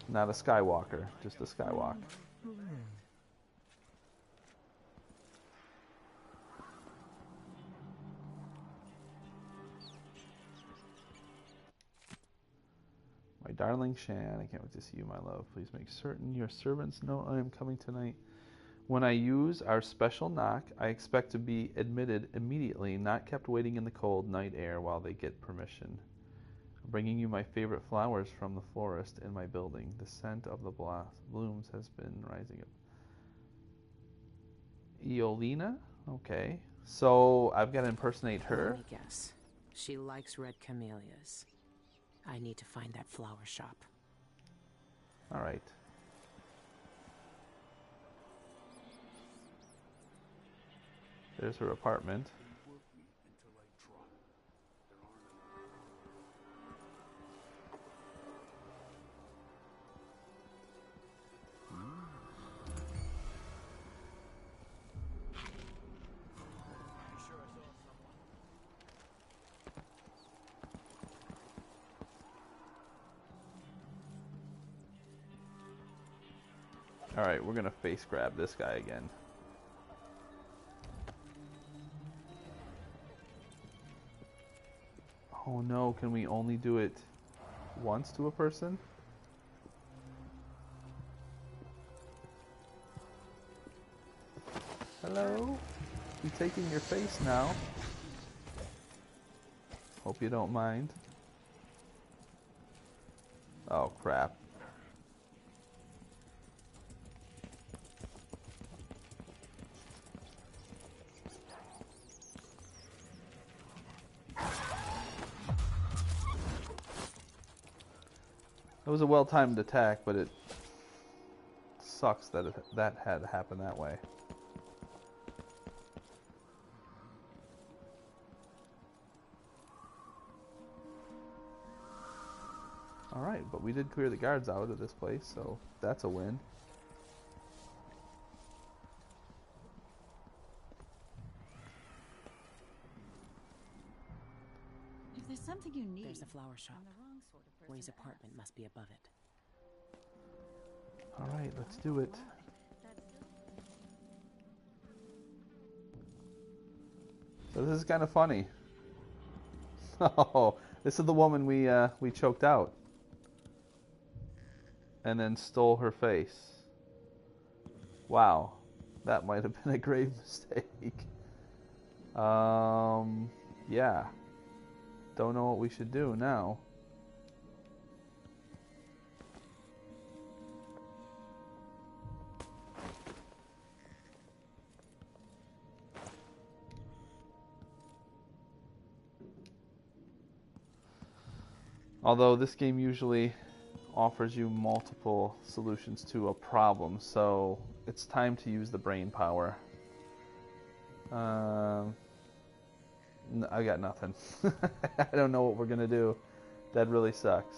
Not a Skywalker, just a Skywalk. My darling Shan, I can't wait to see you, my love. Please make certain your servants know I am coming tonight. When I use our special knock, I expect to be admitted immediately, not kept waiting in the cold night air while they get permission. I'm bringing you my favorite flowers from the florist in my building. The scent of the blooms has been rising up. Eolina? Okay. So I've got to impersonate her. Let me guess. She likes red camellias. I need to find that flower shop. All right. There's her apartment. Alright, we're gonna face grab this guy again. Oh no, can we only do it once to a person? Hello? You taking your face now? Hope you don't mind. Oh crap. was a well-timed attack, but it sucks that that had to happen that way. Alright, but we did clear the guards out of this place, so that's a win. If there's something you need, There's a flower shop. I'm the wrong sort of person Ray's to apartment must be above it. Alright, let's do it. So this is kind of funny. Oh, this is the woman we choked out. And then stole her face. Wow. That might have been a grave mistake. Yeah. Don't know what we should do now. Although this game usually offers you multiple solutions to a problem, so it's time to use the brain power. I got nothing. I don't know what we're gonna do. That really sucks.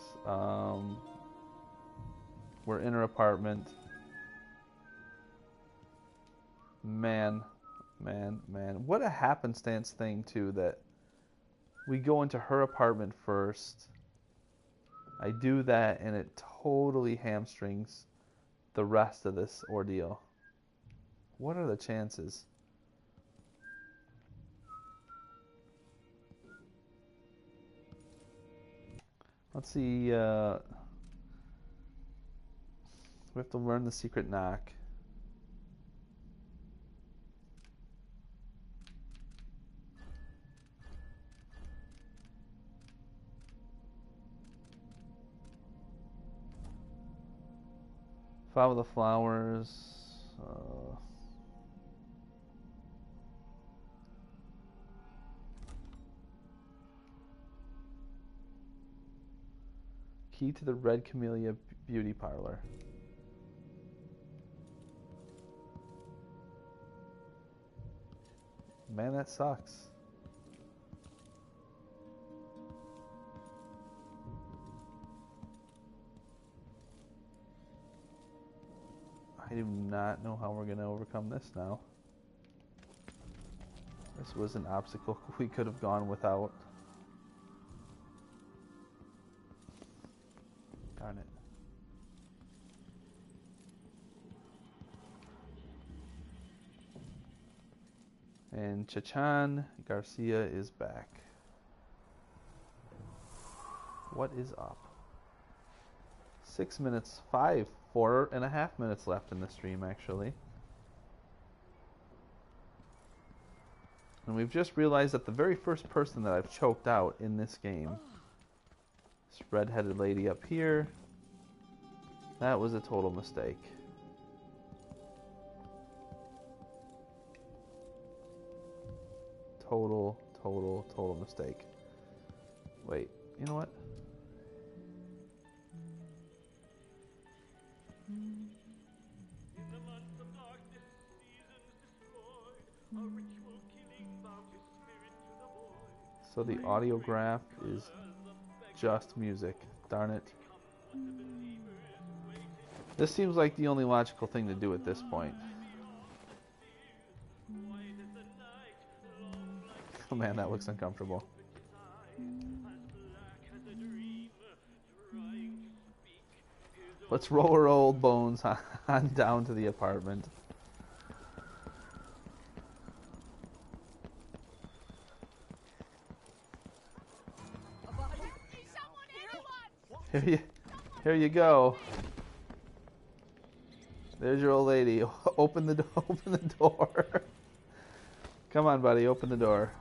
We're in her apartment. Man. What a happenstance thing, too, that we go into her apartment first. I do that, and it totally hamstrings the rest of this ordeal. What are the chances? Let's see. We have to learn the secret knock. Follow the flowers. Key to the Red Camellia Beauty Parlor. Man, that sucks. I do not know how we're going to overcome this now. This was an obstacle we could have gone without. Darn it. And Chachan Garcia is back. What is up? 6 minutes, 4.5 minutes left in the stream, actually. And we've just realized that the very first person that I've choked out in this game, this red-headed lady up here, that was a total mistake. Total mistake. Wait, you know what? So the audiograph is just music. Darn it. This seems like the only logical thing to do at this point. Oh man, that looks uncomfortable. Let's roll our old bones on down to the apartment. Here you go. There's your old lady. Open the door. Come on, buddy. Open the door.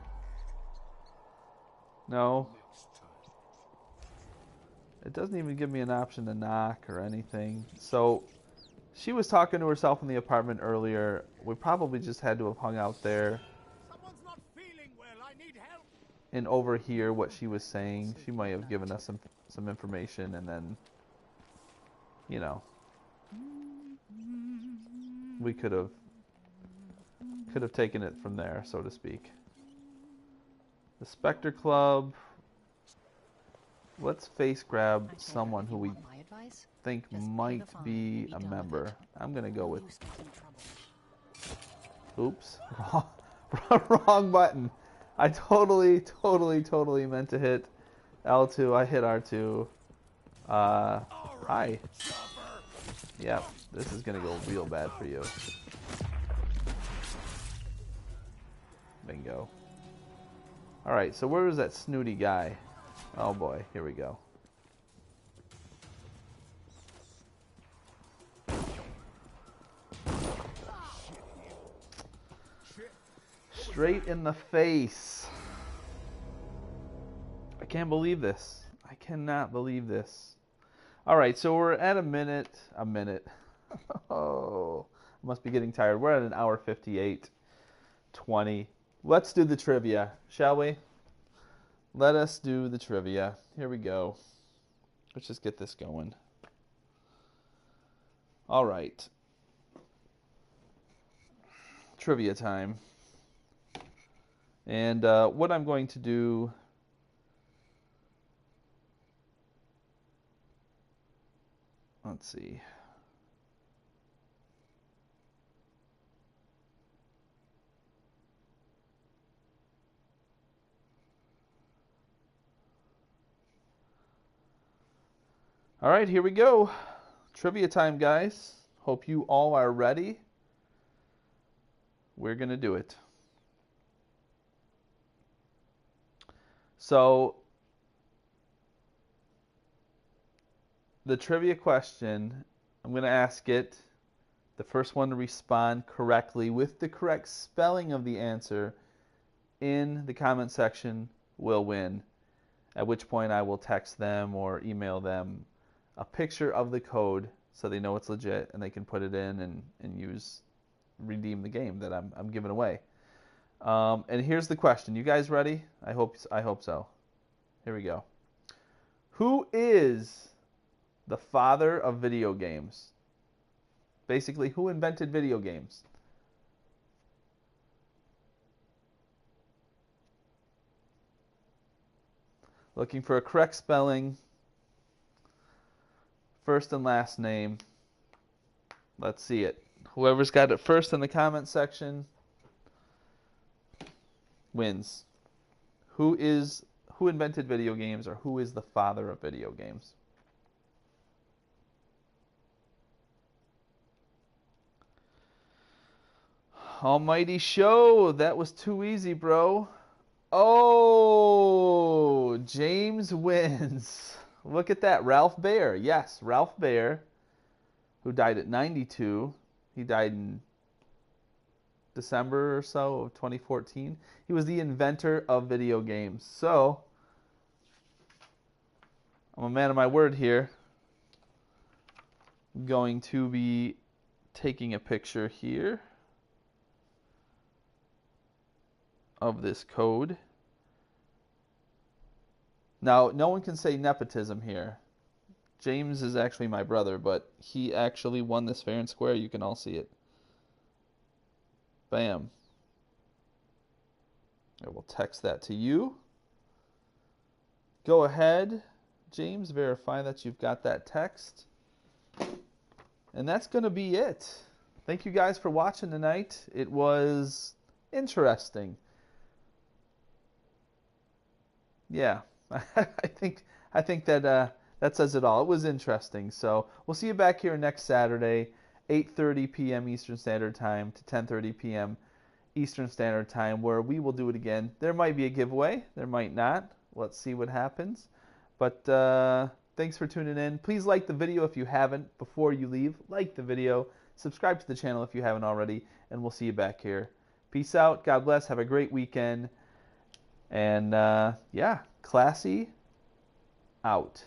No. It doesn't even give me an option to knock or anything. So, she was talking to herself in the apartment earlier. We probably just had to have hung out there and overhear what she was saying. She might have given us some information and then you know, we could have taken it from there, so to speak. The Spectre Club. Let's face grab someone who we think might be a member. I'm gonna go with. Oops, wrong button. I totally meant to hit L2. I hit R2. Hi. Yep, this is gonna go real bad for you. Bingo. Alright, so where was that snooty guy? Oh boy, here we go. Straight in the face. I can't believe this. I cannot believe this. Alright, so we're at a minute. Oh, I must be getting tired. We're at an hour 58, 20. Let's do the trivia, shall we? Let us do the trivia. Here we go. Let's just get this going. All right. Trivia time. And what I'm going to do... Let's see. All right, here we go. Trivia time, guys. Hope you all are ready. We're going to do it. So, the trivia question, I'm going to ask it. The first one to respond correctly with the correct spelling of the answer in the comment section will win. At which point I will text them or email them a picture of the code so they know it's legit and they can put it in and redeem the game that I'm giving away. And here's the question. You guys ready? I hope so. Here we go. Who is the father of video games? Basically, who invented video games? Looking for a correct spelling. First and last name. Let's see it. Whoever's got it first in the comment section wins. Who invented video games, or who is the father of video games? Almighty show. That was too easy, bro. Oh, James wins. Look at that. Ralph Baer. Yes, Ralph Baer, who died at 92. He died in December or so of 2014. He was the inventor of video games. So, I'm a man of my word here. I'm going to be taking a picture here of this code. Now, no one can say nepotism here. James is actually my brother, but he actually won this fair and square. You can all see it. Bam. I will text that to you. Go ahead, James, verify that you've got that text. And that's going to be it. Thank you guys for watching tonight. It was interesting. Yeah. I think that that says it all. It was interesting. So we'll see you back here next Saturday, 8:30 p.m. Eastern Standard Time to 10:30 p.m. Eastern Standard Time, where we will do it again. There might be a giveaway. There might not. Let's see what happens. But thanks for tuning in. Please like the video if you haven't. Before you leave, like the video. Subscribe to the channel if you haven't already. And we'll see you back here. Peace out. God bless. Have a great weekend. And yeah, Classy out.